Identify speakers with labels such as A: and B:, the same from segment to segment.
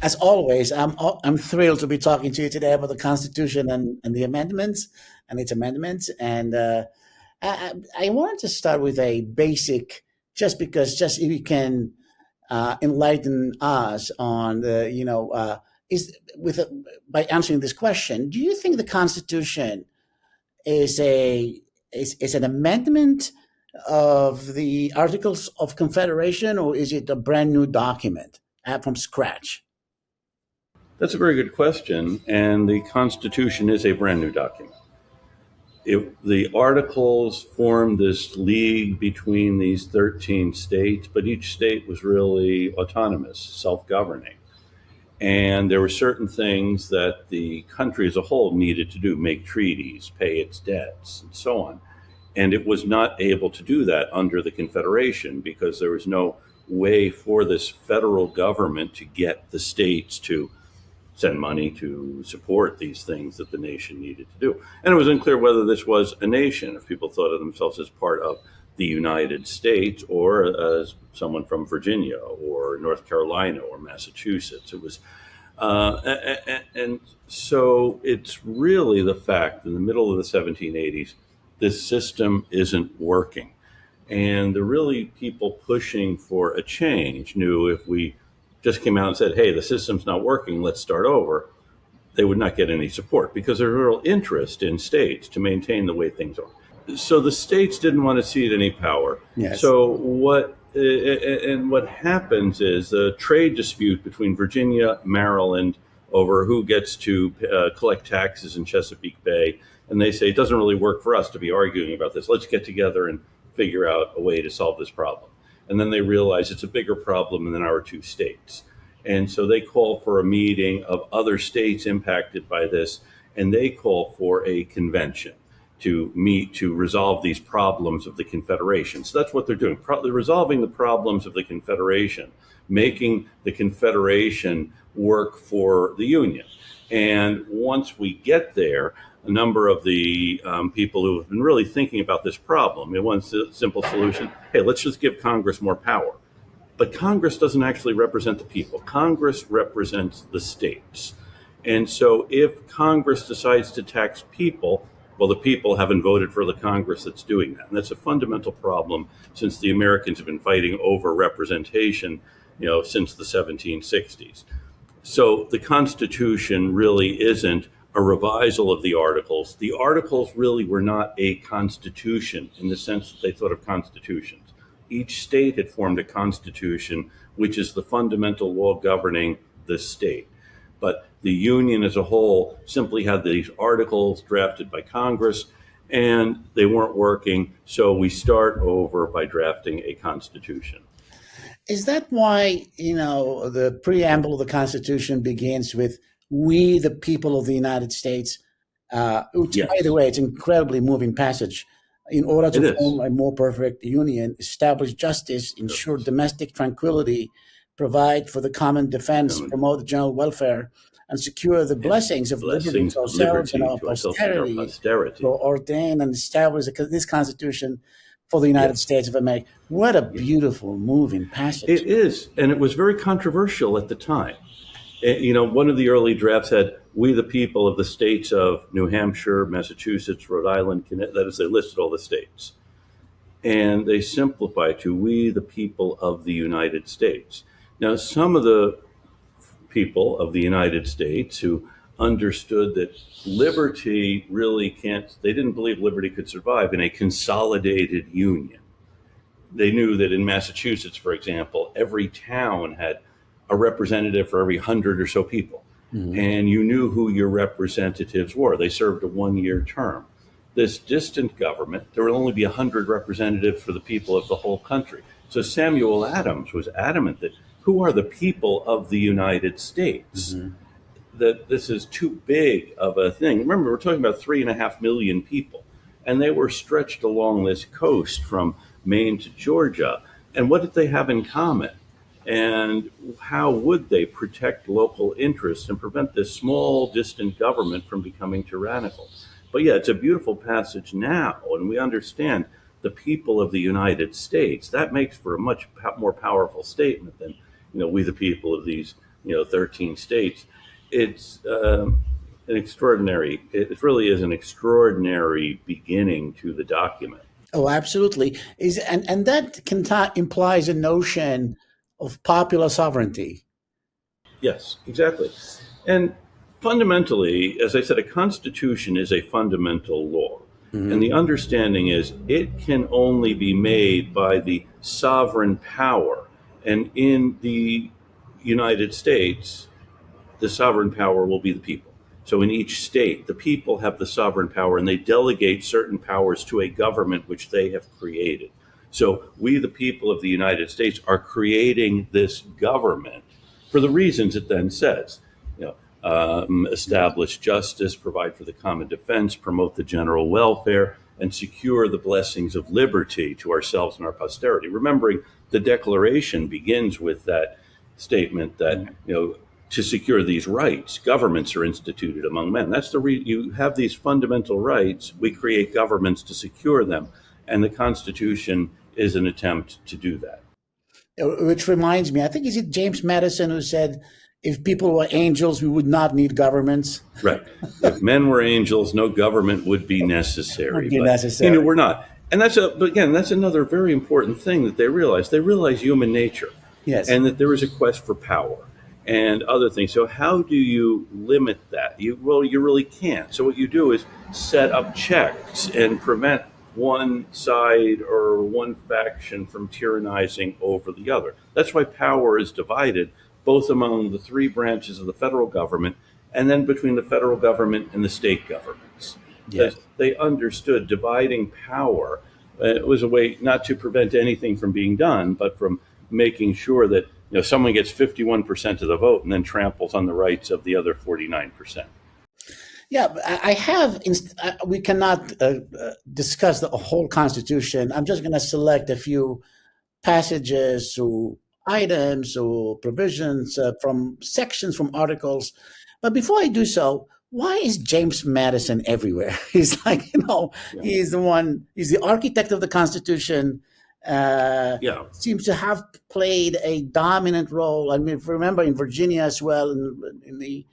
A: As always, I'm thrilled to be talking to you today about the Constitution and the amendments and its amendments. And I wanted to start with a basic, just if you can enlighten us on the, is with by answering this question. Do you think the Constitution is is an amendment of the Articles of Confederation, or is it a brand new document from scratch?
B: That's a very good question, and the Constitution is a brand new document. The articles formed this league between these 13 states, but each state was really autonomous, self-governing. And there were certain things that the country as a whole needed to do, make treaties, pay its debts, and so on. And it was not able to do that under the Confederation because there was no way for this federal government to get the states to send money to support these things that the nation needed to do. And it was unclear whether this was a nation, if people thought of themselves as part of the United States or as someone from Virginia or North Carolina or Massachusetts. It was, and so it's really the fact in the middle of the 1780s, this system isn't working. And the really people pushing for a change knew if we just came out and said, hey, the system's not working, let's start over, they would not get any support because there's a real interest in states to maintain the way things are. So the states didn't want to cede any power.
A: Yes.
B: So what happens is a trade dispute between Virginia, Maryland over who gets to collect taxes in Chesapeake Bay. And they say, it doesn't really work for us to be arguing about this. Let's get together and figure out a way to solve this problem. And then they realize it's a bigger problem than our two states. And so they call for a meeting of other states impacted by this, and they call for a convention to meet to resolve these problems of the Confederation. So that's what they're doing, resolving the problems of the Confederation, making the Confederation work for the Union. And once we get there, a number of the people who have been really thinking about this problem, one simple solution, hey, let's just give Congress more power. But Congress doesn't actually represent the people. Congress represents the states. And so if Congress decides to tax people, well, the people haven't voted for the Congress that's doing that. And that's a fundamental problem since the Americans have been fighting over representation, since the 1760s. So the Constitution really isn't a revisal of the Articles. The Articles really were not a constitution in the sense that they thought of constitutions. Each state had formed a constitution, which is the fundamental law governing the state. But the Union as a whole simply had these articles drafted by Congress, and they weren't working, so we start over by drafting a constitution.
A: Is that why, the preamble of the Constitution begins with "We, the people of the United States," which,
B: Yes.
A: by the way, it's an incredibly moving passage. In order to form a more perfect union, establish justice, ensure domestic tranquility, provide for the common defense, promote the general welfare, and secure the blessings of liberty to ourselves and our posterity, to ordain and establish this Constitution for the United States of America. What a beautiful, moving passage.
B: It is, and it was very controversial at the time. One of the early drafts had, "We the people of the states of New Hampshire, Massachusetts, Rhode Island," that is, they listed all the states. And they simplified to, "We the people of the United States." Now, some of the people of the United States who understood that liberty really they didn't believe liberty could survive in a consolidated union. They knew that in Massachusetts, for example, every town had a representative for every 100 or so people. Mm-hmm. And you knew who your representatives were. They served a one-year term. This distant government, there would only be 100 representatives for the people of the whole country. So Samuel Adams was adamant that who are the people of the United States? Mm-hmm. That this is too big of a thing. Remember, we're talking about 3.5 million people, and they were stretched along this coast from Maine to Georgia. And what did they have in common? And how would they protect local interests and prevent this small, distant government from becoming tyrannical? But yeah, it's a beautiful passage now, and we understand the people of the United States. That makes for a much more powerful statement than, "We the people of these 13 states. It's an extraordinary. It really is an extraordinary beginning to the document.
A: Oh, absolutely. And that implies a notion of popular sovereignty.
B: Yes, exactly. And fundamentally, as I said, a constitution is a fundamental law. And the
A: Hmm.
B: understanding is it can only be made by the sovereign power. And in the United States, the sovereign power will be the people. So in each state, the people have the sovereign power and they delegate certain powers to a government which they have created. So we, the people of the United States, are creating this government for the reasons it then says.
A: Yes.
B: Establish justice, provide for the common defense, promote the general welfare, and secure the blessings of liberty to ourselves and our posterity. Remembering the Declaration begins with that statement that, to secure these rights, governments are instituted among men. That's you have these fundamental rights. We create governments to secure them, and the Constitution is an attempt to do that.
A: Which reminds me, I think is it James Madison who said, "If people were angels, we would not need governments."
B: Right. If men were angels, no government would be
A: Would
B: necessary.
A: be
B: But
A: necessary.
B: we're not. And but again, that's another very important thing that they realize. They realize human nature,
A: Yes.
B: and that there is a quest for power and other things. So how do you limit that? You really can't. So what you do is set up checks and prevent one side or one faction from tyrannizing over the other. That's why power is divided both among the three branches of the federal government and then between the federal government and the state governments.
A: Yes.
B: Because they understood dividing power was a way not to prevent anything from being done, but from making sure that someone gets 51% of the vote and then tramples on the rights of the other 49%.
A: Yeah, I have. We cannot discuss the whole Constitution. I'm just going to select a few passages or items or provisions from sections from articles. But before I do so, why is James Madison everywhere? He's like,
B: Yeah.
A: he's the one, he's the architect of the Constitution,
B: Yeah.
A: seems to have played a dominant role. I mean, if you remember in Virginia as well, he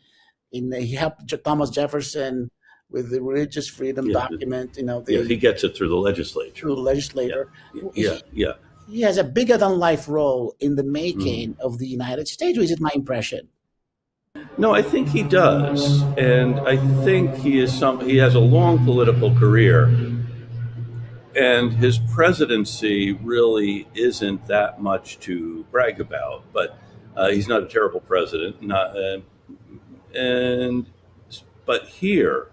A: helped Thomas Jefferson with the religious freedom
B: Yeah.
A: document,
B: Yeah. He
A: the
B: gets it through the legislature.
A: through the
B: Yeah.
A: legislator.
B: Yeah. Yeah.
A: He has a bigger than life role in the
B: Mhm.
A: making of the United States, or is it my impression?
B: No, I think he does, and I think he has a long political career, and his presidency really isn't that much to brag about. But he's not a terrible president, not and but here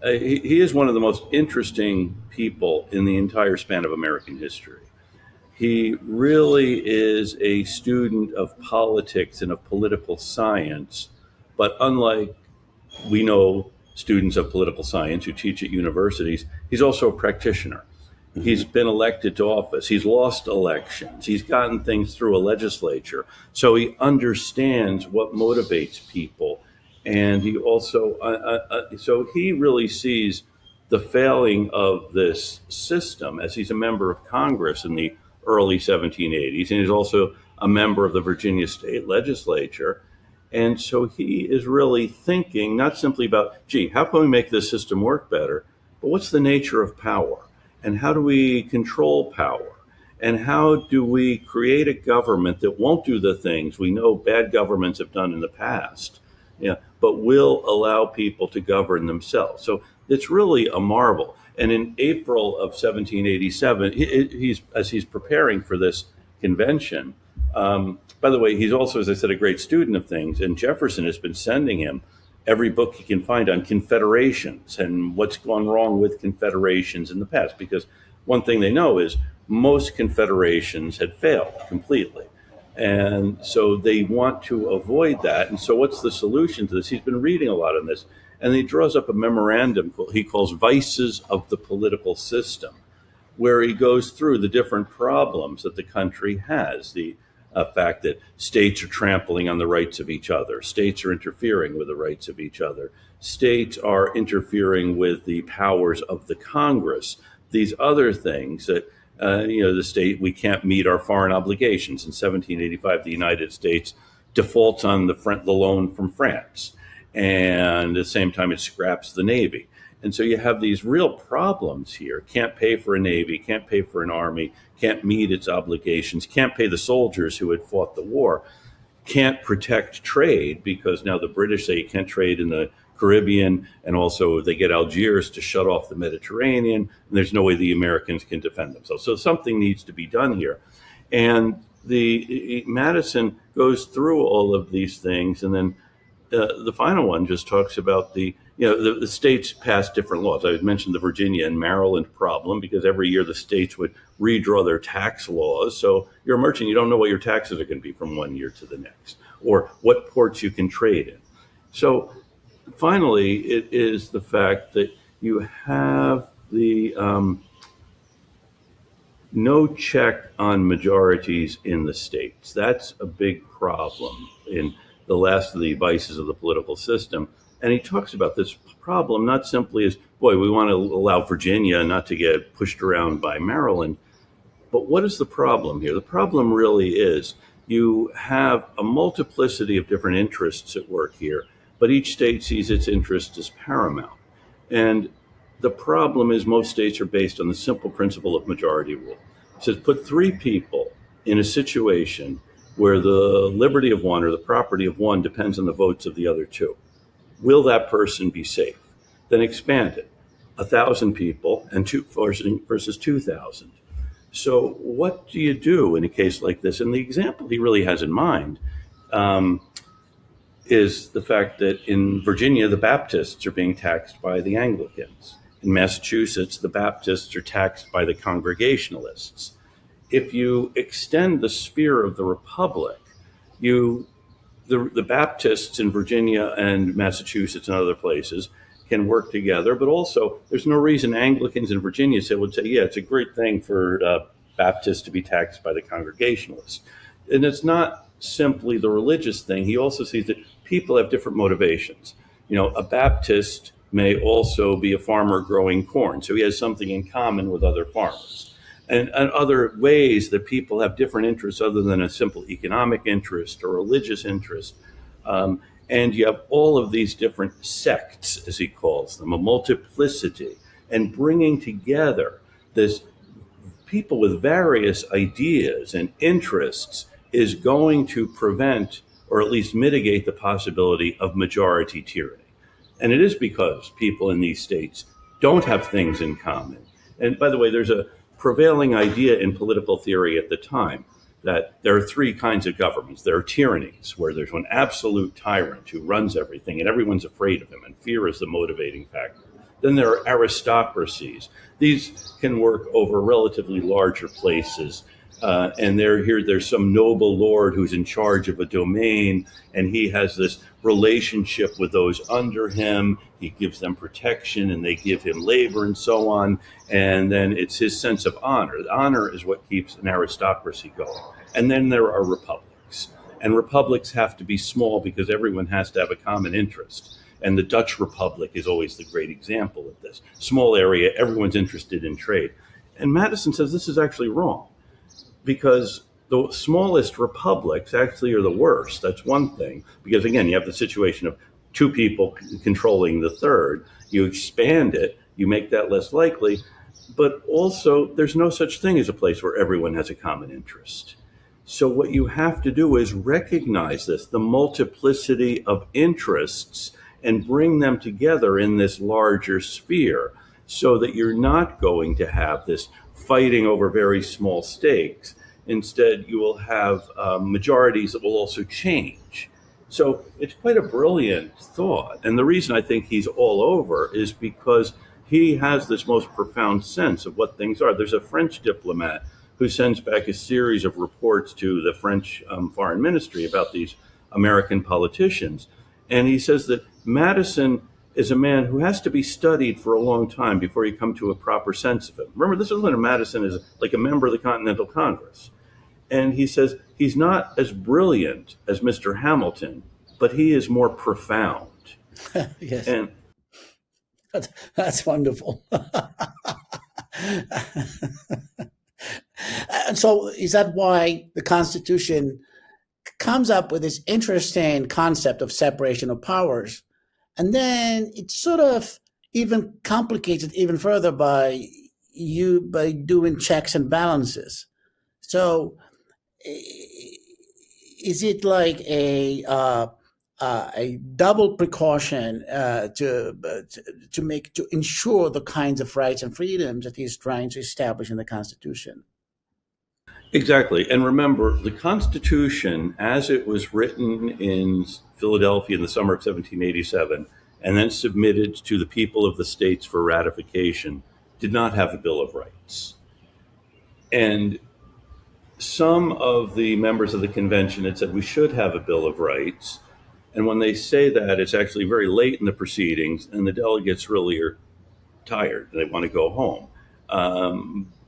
B: he is one of the most interesting people in the entire span of American history. He really is a student of politics and of political science, but unlike we know students of political science who teach at universities, he's also a practitioner. He's
A: Hmm.
B: been elected to office. He's lost elections. He's gotten things through a legislature. So he understands what motivates people. And he also, so he really sees the failing of this system as he's a member of Congress in the early 1780s. And he's also a member of the Virginia state legislature. And so he is really thinking not simply about, gee, how can we make this system work better, but what's the nature of power? And how do we control power? And how do we create a government that won't do the things we know bad governments have done in the past, but will allow people to govern themselves? So it's really a marvel. And in April of 1787, as he's preparing for this convention, by the way, he's also, as I said, a great student of things. And Jefferson has been sending him every book he can find on confederations and what's gone wrong with confederations in the past. Because one thing they know is most confederations had failed completely. And so they want to avoid that. And so what's the solution to this? He's been reading a lot on this. And he draws up a memorandum he calls Vices of the Political System, where he goes through the different problems that the country has. The fact that states are trampling on the rights of each other, states are interfering with the rights of each other, states are interfering with the powers of the Congress, these other things that, the state, we can't meet our foreign obligations. In 1785, the United States defaults on the loan from France, and at the same time it scraps the Navy. And so you have these real problems here. Can't pay for a Navy, can't pay for an Army, can't meet its obligations, can't pay the soldiers who had fought the war, can't protect trade because now the British say you can't trade in the Caribbean, and also they get Algiers to shut off the Mediterranean, and there's no way the Americans can defend themselves. So something needs to be done here. And Madison goes through all of these things, and then the final one just talks about the states pass different laws. I mentioned the Virginia and Maryland problem because every year the states would redraw their tax laws. So you're a merchant, you don't know what your taxes are going to be from one year to the next, or what ports you can trade in. So finally, it is the fact that you have the no check on majorities in the states. That's a big problem in the last of the vices of the political system. And he talks about this problem not simply as, boy, we want to allow Virginia not to get pushed around by Maryland, but what is the problem here? The problem really is you have a multiplicity of different interests at work here, but each state sees its interest as paramount. And the problem is most states are based on the simple principle of majority rule. It says put three people in a situation where the liberty of one or the property of one depends on the votes of the other two. Will that person be safe? Then expand it. 1,000 people and versus 2,000. So what do you do in a case like this? And the example he really has in mind is the fact that in Virginia, the Baptists are being taxed by the Anglicans. In Massachusetts, the Baptists are taxed by the Congregationalists. If you extend the sphere of the republic, the Baptists in Virginia and Massachusetts and other places can work together, but also there's no reason Anglicans in Virginia would say, yeah, it's a great thing for Baptists to be taxed by the Congregationalists. And it's not simply the religious thing. He also sees that people have different motivations. A Baptist may also be a farmer growing corn, so he has something in common with other farmers. And other ways that people have different interests other than a simple economic interest or religious interest. And you have all of these different sects, as he calls them, a multiplicity, and bringing together this people with various ideas and interests is going to prevent or at least mitigate the possibility of majority tyranny. And it is because people in these states don't have things in common. And by the way, there's a prevailing idea in political theory at the time that there are three kinds of governments. There are tyrannies, where there's one absolute tyrant who runs everything and everyone's afraid of him, and fear is the motivating factor. Then there are aristocracies. These can work over relatively larger places. And there's some noble lord who's in charge of a domain, and he has this relationship with those under him. He gives them protection, and they give him labor and so on. And then it's his sense of honor. Honor is what keeps an aristocracy going. And then there are republics. And republics have to be small because everyone has to have a common interest. And the Dutch Republic is always the great example of this. Small area, everyone's interested in trade. And Madison says this is actually wrong, because the smallest republics actually are the worst. That's one thing, because again, you have the situation of two people controlling the third. You expand it, you make that less likely, but also there's no such thing as a place where everyone has a common interest. So what you have to do is recognize this, the multiplicity of interests, and bring them together in this larger sphere so that you're not going to have this fighting over very small stakes. Instead, you will have majorities that will also change. So it's quite a brilliant thought. And the reason I think he's all over is because he has this most profound sense of what things are. There's a French diplomat who sends back a series of reports to the French foreign ministry about these American politicians. And he says that Madison is a man who has to be studied for a long time before you come to a proper sense of him. Remember, this is when Madison is like a member of the Continental Congress. And he says he's not as brilliant as Mr. Hamilton, but he is more profound.
A: Yes.
B: And
A: that's wonderful. And so is that why the Constitution comes up with this interesting concept of separation of powers. And then it sort of even complicates it even further by doing checks and balances. So is it like a double precaution to ensure the kinds of rights and freedoms that he's trying to establish in the Constitution?
B: Exactly. And remember, the Constitution, as it was written in Philadelphia in the summer of 1787 and then submitted to the people of the states for ratification, did not have a Bill of Rights. And some of the members of the convention had said we should have a Bill of Rights. And when they say that, it's actually very late in the proceedings, and the delegates really are tired. They want to go home.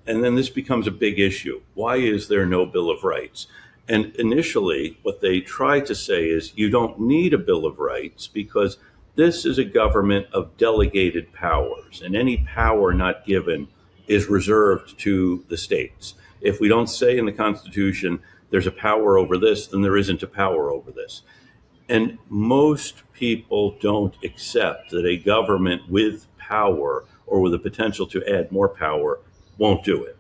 B: And then this becomes a big issue. Why is there no Bill of Rights? And initially, what they try to say is you don't need a Bill of Rights because this is a government of delegated powers, and any power not given is reserved to the states. If we don't say in the Constitution there's a power over this, then there isn't a power over this. And most people don't accept that a government with power or with the potential to add more power won't do it.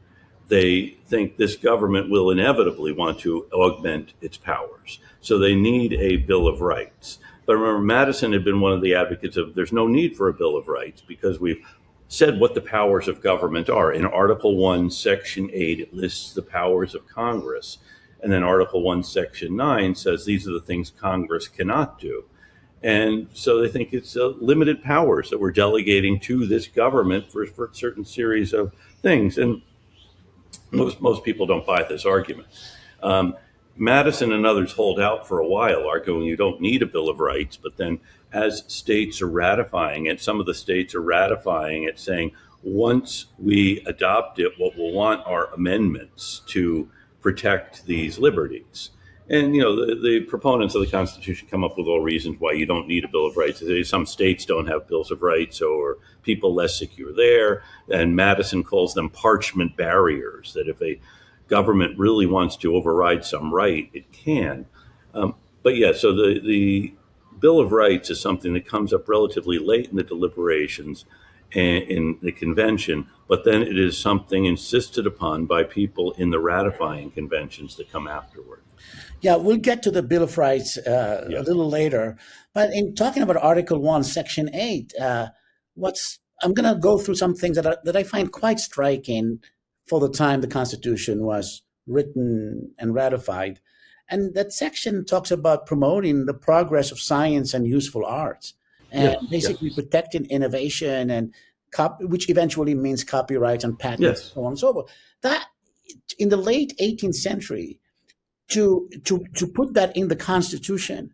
B: They think this government will inevitably want to augment its powers. So they need a Bill of Rights. But remember, Madison had been one of the advocates of there's no need for a Bill of Rights because we've said what the powers of government are. In Article 1, Section 8, it lists the powers of Congress. And then Article 1, Section 9 says these are the things Congress cannot do. And so they think it's limited powers that we're delegating to this government for a certain series of things. And most people don't buy this argument. Madison and others hold out for a while, arguing you don't need a Bill of Rights. But then as states are ratifying it, some of the states are ratifying it, saying once we adopt it, what we'll want are amendments to protect these liberties. And, the proponents of the Constitution come up with all reasons why you don't need a Bill of Rights. Some states don't have bills of rights or people less secure there. And Madison calls them parchment barriers, that if a government really wants to override some right, it can. But yeah, so the Bill of Rights is something that comes up relatively late in the deliberations and in the convention, but then it is something insisted upon by people in the ratifying conventions that come afterward.
A: Yeah, we'll get to the Bill of Rights a
B: Yes.
A: little later. But in talking about Article 1, Section 8, I'm going to go through some things that I find quite striking for the time the Constitution was written and ratified. And that section talks about promoting the progress of science and useful arts, and
B: Yes.
A: basically
B: Yes.
A: protecting innovation and which eventually means copyrights and patents,
B: Yes.
A: so on and so forth. That in the late 18th century, to put that in the Constitution,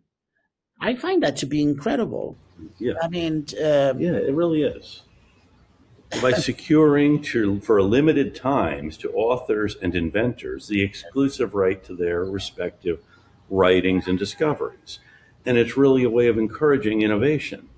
A: I find that to be incredible.
B: Yeah.
A: I mean,
B: Yeah, it really is. By securing for limited times to authors and inventors the exclusive right to their respective writings and discoveries. And it's really a way of encouraging innovation.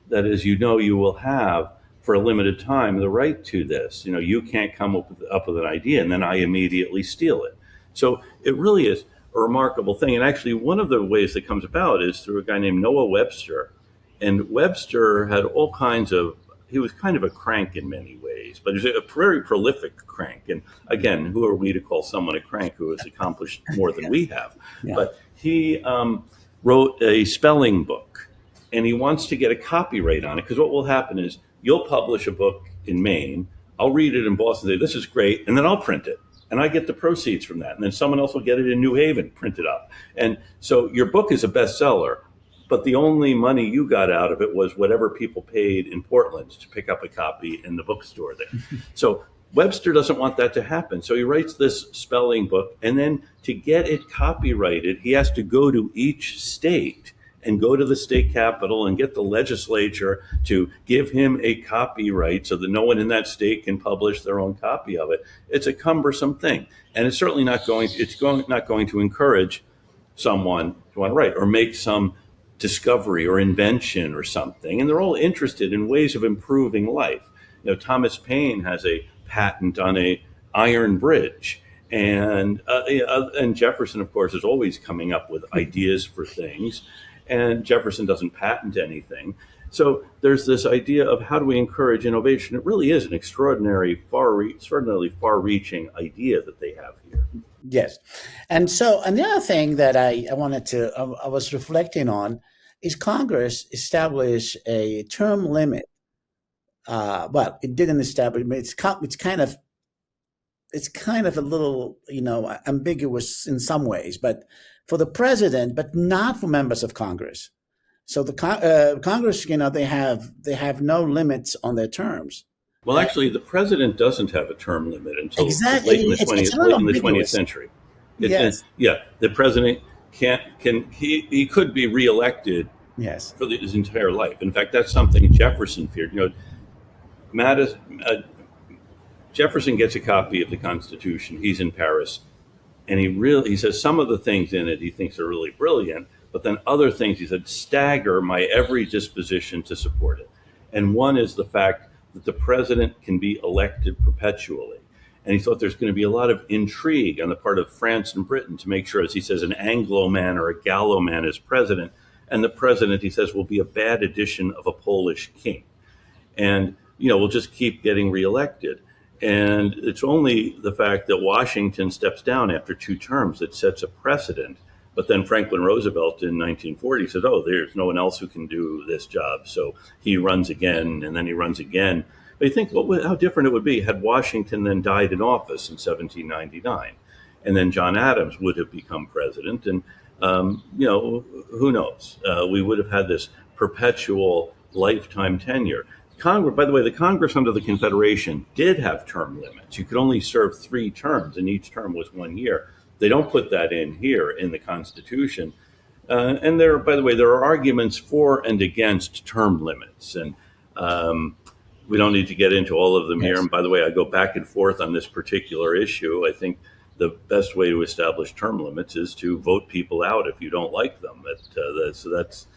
B: That is, you will have for a limited time the right to this. You can't come up with an idea and then I immediately steal it. So it really is a remarkable thing. And actually, one of the ways that comes about is through a guy named Noah Webster. And Webster had all kinds of, he was kind of a crank in many ways, but he was a very prolific crank. And again, who are we to call someone a crank who has accomplished more than we have?
A: yeah,
B: But he wrote a spelling book, and he wants to get a copyright on it, because what will happen is you'll publish a book in Maine, I'll read it in Boston, say, this is great, and then I'll print it. And I get the proceeds from that. And then someone else will get it in New Haven, print it up. And so your book is a bestseller, but the only money you got out of it was whatever people paid in Portland to pick up a copy in the bookstore there. So Webster doesn't want that to happen. So he writes this spelling book, and then to get it copyrighted, he has to go to each state and go to the state capitol and get the legislature to give him a copyright so that no one in that state can publish their own copy of it. It's a cumbersome thing. And it's certainly not going to encourage someone to want to write or make some discovery or invention or something. And they're all interested in ways of improving life. Thomas Paine has a patent on a iron bridge. And Jefferson, of course, is always coming up with ideas for things, and Jefferson doesn't patent anything. So there's this idea of how do we encourage innovation? It really is an extraordinarily far-reaching idea that they have here.
A: Yes. And so another thing that I wanted to, I was reflecting on is Congress established a term limit. Well, it didn't establish, but it's kind of a little, ambiguous in some ways, but for the president, but not for members of Congress. So the Congress, they have no limits on their terms.
B: Well, actually, the president doesn't have a term limit until
A: Exactly.
B: late in the
A: It's
B: twentieth
A: a little
B: late in the twentieth
A: ambiguous.
B: century.
A: Yes.
B: Yeah, the president he could be reelected
A: Yes.
B: for his entire life. In fact, that's something Jefferson feared. Madison, Jefferson gets a copy of the Constitution. He's in Paris, and he says some of the things in it he thinks are really brilliant, but then other things he said stagger my every disposition to support it. And one is the fact that the president can be elected perpetually. And he thought there's going to be a lot of intrigue on the part of France and Britain to make sure, as he says, an Anglo man or a Gallo man is president. And the president, he says, will be a bad addition of a Polish king. And, we'll just keep getting reelected. And it's only the fact that Washington steps down after 2 terms that sets a precedent. But then Franklin Roosevelt in 1940 said, oh, there's no one else who can do this job. So he runs again, and then he runs again. But you think, how different it would be had Washington then died in office in 1799. And then John Adams would have become president. And, who knows? We would have had this perpetual lifetime tenure. Congress, by the way, the Congress under the Confederation did have term limits. You could only serve 3 terms, and each term was 1 year. They don't put that in here in the Constitution. And by the way, there are arguments for and against term limits. And we don't need to get into all of them here.
A: Yes.
B: And by the way, I go back and forth on this particular issue. I think the best way to establish term limits is to vote people out if you don't like them. So that's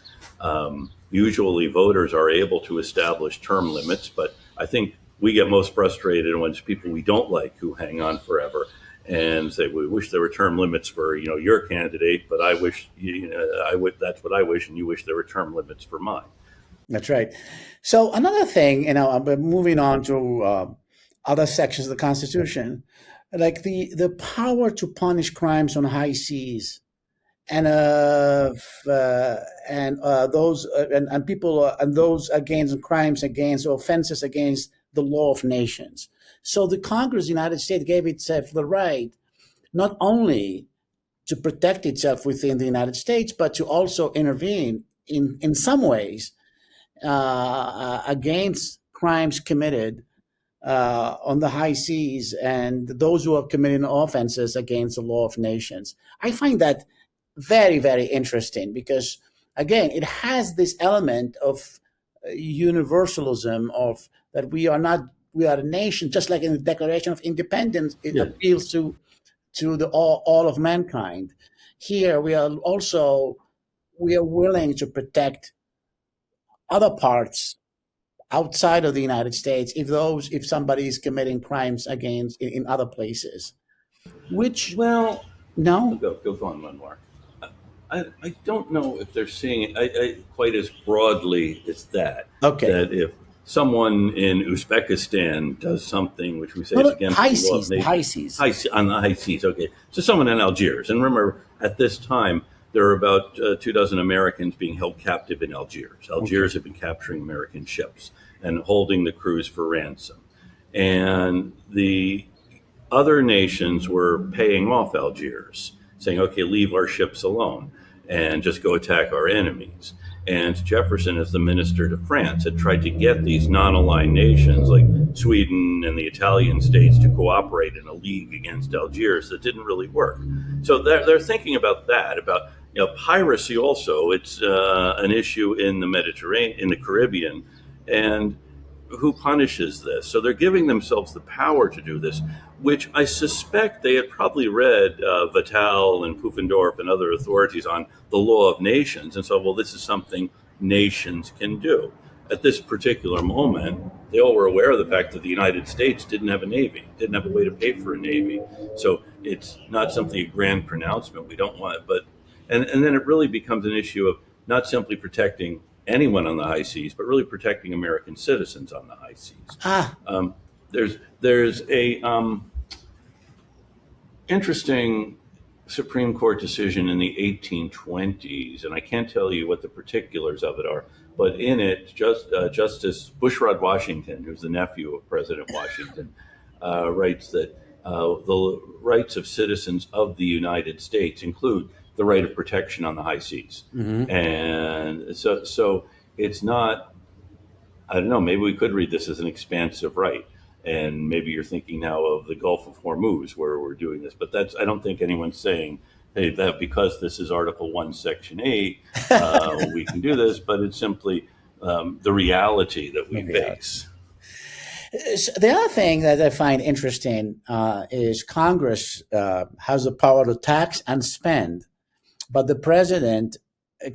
B: usually voters are able to establish term limits, but I think we get most frustrated when it's people we don't like who hang on forever and say, we wish there were term limits for, your candidate, but I wish, that's what I wish, and you wish there were term limits for mine.
A: That's right. So another thing, I'm moving on to other sections of the Constitution, like the power to punish crimes on high seas, and those and people and those against crimes against or offenses against the law of nations. So the Congress of the United States gave itself the right not only to protect itself within the United States, but to also intervene in some ways against crimes committed on the high seas and those who are committing offenses against the law of nations. I find that very, very interesting because, again, it has this element of universalism of that we are a nation, just like in the Declaration of Independence, it appeals to the all of mankind. Here we are willing to protect other parts outside of the United States if somebody is committing crimes against in other places. Which no,
B: go on, Anouar. I don't know if they're seeing it quite as broadly as that.
A: Okay.
B: That if someone in Uzbekistan does something which we say is against the law of nations, on the high seas, okay. So someone in Algiers, and remember, at this time there are about 24 Americans being held captive in Algiers. Algiers have been capturing American ships and holding the crews for ransom, and the other nations were paying off Algiers, saying, okay, leave our ships alone and just go attack our enemies. And Jefferson, as the minister to France, had tried to get these non-aligned nations like Sweden and the Italian states to cooperate in a league against Algiers. That didn't really work. So they're thinking about that, about piracy also. It's an issue in the Mediterranean, in the Caribbean, and who punishes this? So they're giving themselves the power to do this, which I suspect they had probably read Vattel and Pufendorf and other authorities on the law of nations, and so, well, this is something nations can do. at this particular moment, they all were aware of the fact that the United States didn't have a navy, didn't have a way to pay for a navy. So it's not something a grand pronouncement. We don't want it, but and then it really becomes an issue of not simply protecting anyone on the high seas, but really protecting American citizens on the high seas.
A: Ah,
B: There's a interesting Supreme Court decision in the 1820s, and I can't tell you what the particulars of it are, but in it, Justice Bushrod Washington, who's the nephew of President Washington, writes that the rights of citizens of the United States include the right of protection on the high seas. And so it's not, I don't know, maybe we could read this as an expansive right. And maybe you're thinking now of the Gulf of Hormuz where we're doing this, but I don't think anyone's saying, hey, that because this is Article 1, Section 8, we can do this, but it's simply the reality that we face.
A: So the other thing that I find interesting is Congress has the power to tax and spend, but the president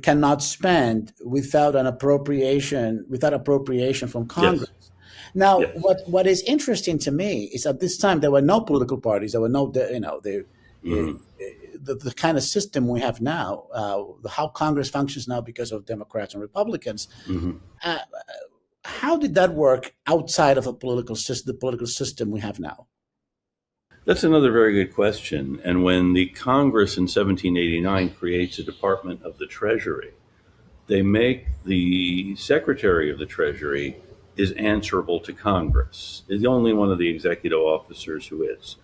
A: cannot spend without appropriation from Congress.
B: Yes.
A: Now,
B: Yes.
A: what is interesting to me is at this time there were no political parties. There were no, the kind of system we have now, how Congress functions now because of Democrats and Republicans. How did that work outside of the political system we have now?
B: That's another very good question. And when the Congress in 1789 creates a Department of the Treasury, they make the Secretary of the Treasury is answerable to Congress. Is the only one of the executive officers who is.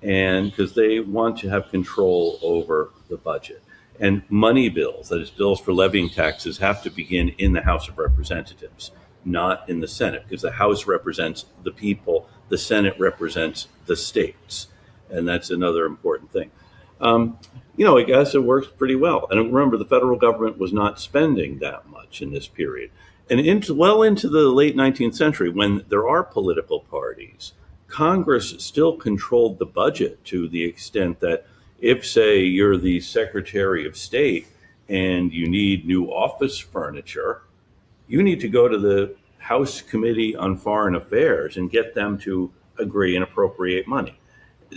B: And because they want to have control over the budget. And money bills, that is bills for levying taxes, have to begin in the House of Representatives, not in the Senate, because the House represents the people, the Senate represents the states. And that's another important thing. I guess it works pretty well. And remember, the federal government was not spending that much in this period. And into the late 19th century, when there are political parties, Congress still controlled the budget to the extent that if, say, you're the Secretary of State and you need new office furniture, you need to go to the House Committee on Foreign Affairs and get them to agree and appropriate money.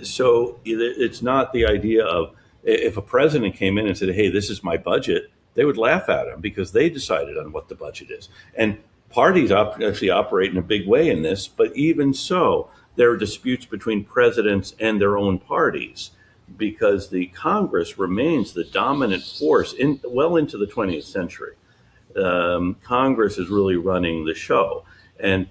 B: So it's not the idea of if a president came in and said, hey, this is my budget, they would laugh at him because they decided on what the budget is. And parties actually operate in a big way in this, but even so, there are disputes between presidents and their own parties because the Congress remains the dominant force well into the 20th century. Congress is really running the show. And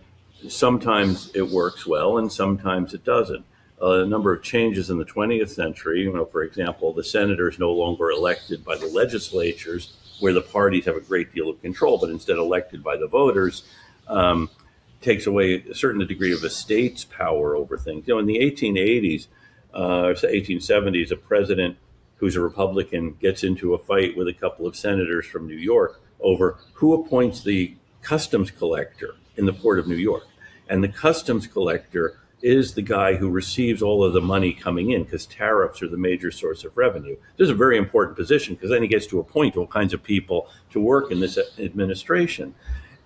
B: sometimes it works well and sometimes it doesn't. A number of changes in the 20th century, for example, the senators no longer elected by the legislatures where the parties have a great deal of control, but instead elected by the voters, takes away a certain degree of a state's power over things. In the 1880s, or 1870s, a president who's a Republican gets into a fight with a couple of senators from New York over who appoints the customs collector in the port of New York. And the customs collector is the guy who receives all of the money coming in because tariffs are the major source of revenue. This is a very important position because then he gets to appoint all kinds of people to work in this administration.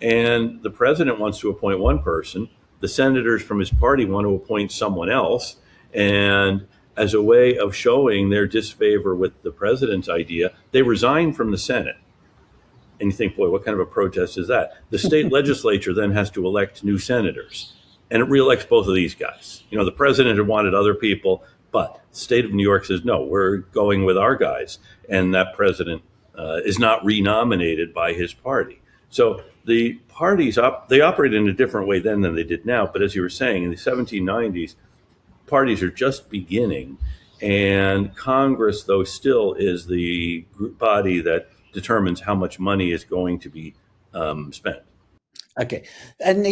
B: And the president wants to appoint one person. The senators from his party want to appoint someone else. And as a way of showing their disfavor with the president's idea, they resign from the Senate. And you think, boy, what kind of a protest is that? The state legislature then has to elect new senators. And it reelects both of these guys. The president had wanted other people, but the state of New York says, no, we're going with our guys. And that president is not renominated by his party. So the parties, they operate in a different way then than they did now. But as you were saying, in the 1790s, parties are just beginning. And Congress, though, still is the body that determines how much money is going to be spent.
A: Okay, and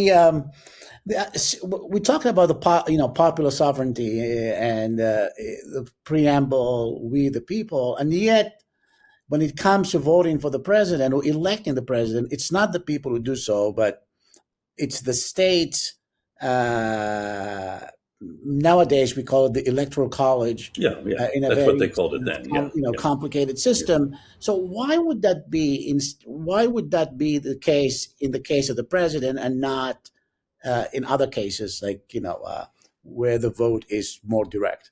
A: we're talking about the popular sovereignty and the preamble, we the people, and yet when it comes to voting for the president or electing the president, it's not the people who do so, but it's the states nowadays we call it the electoral college.
B: Yeah, yeah.
A: In a
B: That's what they
A: very
B: called it then. Yeah, yeah,
A: complicated
B: yeah.
A: system. So why would that be? Why would that be the case in the case of the president and not in other cases, like where the vote is more direct?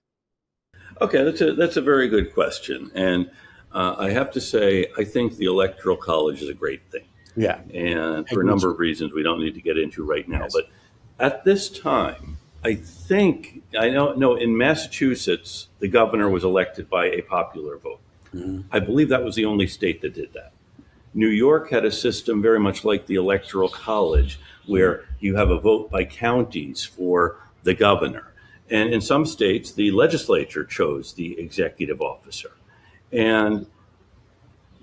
B: Okay, that's a very good question, and I have to say I think the electoral college is a great thing,
A: Yeah,
B: and
A: I
B: for a
A: agree
B: number
A: too.
B: of reasons we don't need to get into right now.
A: Yes.
B: But at this time, I know in Massachusetts the governor was elected by a popular vote.
A: Mhm.
B: I believe that was the only state that did that. New York had a system very much like the Electoral College, where you have a vote by counties for the governor. And in some states, the legislature chose the executive officer. And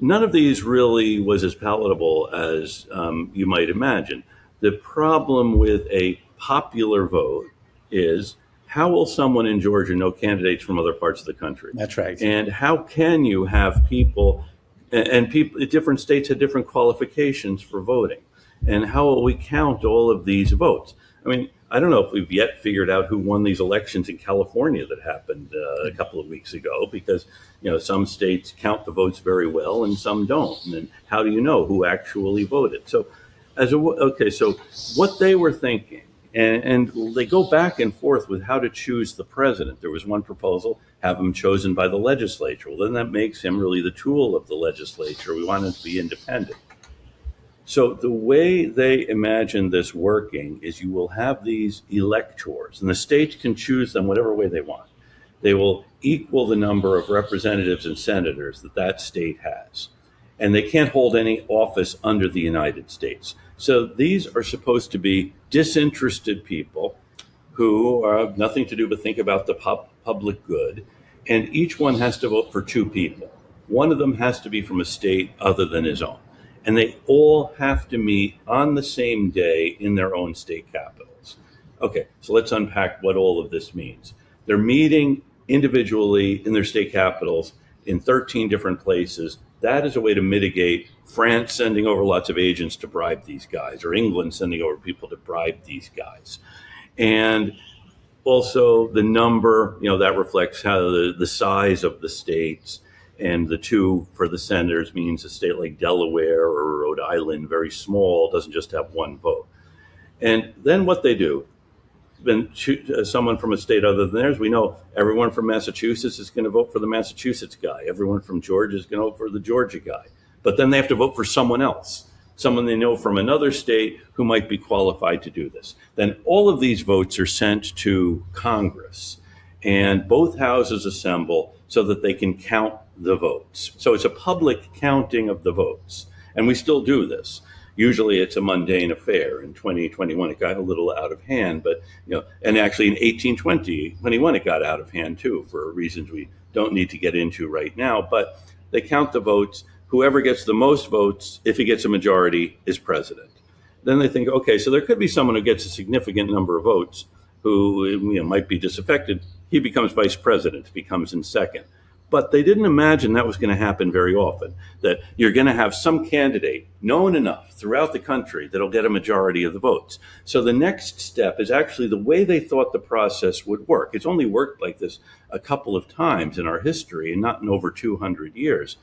B: none of these really was as palatable as you might imagine. The problem with a popular vote is, how will someone in Georgia know candidates from other parts of the country?
A: That's right.
B: And how can you have people, and people, different states had different qualifications for voting. And how will we count all of these votes? I mean, I don't know if we've yet figured out who won these elections in California that happened a couple of weeks ago, because some states count the votes very well and some don't. And then how do you know who actually voted? So, so what they were thinking, and they go back and forth with how to choose the president. There was one proposal, have him chosen by the legislature. Well, then that makes him really the tool of the legislature. We want him to be independent. So the way they imagine this working is, you will have these electors, and the states can choose them whatever way they want. They will equal the number of representatives and senators that that state has. And they can't hold any office under the United States. So these are supposed to be disinterested people who have nothing to do but think about the public good. And each one has to vote for two people. One of them has to be from a state other than his own. And they all have to meet on the same day in their own state capitals. Okay, so let's unpack what all of this means. They're meeting individually in their state capitals in 13 different places. That is a way to mitigate France sending over lots of agents to bribe these guys, or England sending over people to bribe these guys. And also the number, that reflects how the size of the states. And the two for the senators means a state like Delaware or Rhode Island, very small, doesn't just have one vote. And then what they do, then someone from a state other than theirs, we know everyone from Massachusetts is going to vote for the Massachusetts guy. Everyone from Georgia is going to vote for the Georgia guy. But then they have to vote for someone else, someone they know from another state who might be qualified to do this. Then all of these votes are sent to Congress, and both houses assemble so that they can count the votes. So it's a public counting of the votes. And we still do this. Usually it's a mundane affair. In 2021, it got a little out of hand, but, and actually in 1821, it got out of hand too, for reasons we don't need to get into right now. But they count the votes. Whoever gets the most votes, if he gets a majority, is president. Then they think, okay, so there could be someone who gets a significant number of votes who might be disaffected. He becomes vice president if he comes in second. But they didn't imagine that was going to happen very often, that you're going to have some candidate known enough throughout the country that'll get a majority of the votes. So the next step is actually the way they thought the process would work. It's only worked like this a couple of times in our history, and not in over 200 years.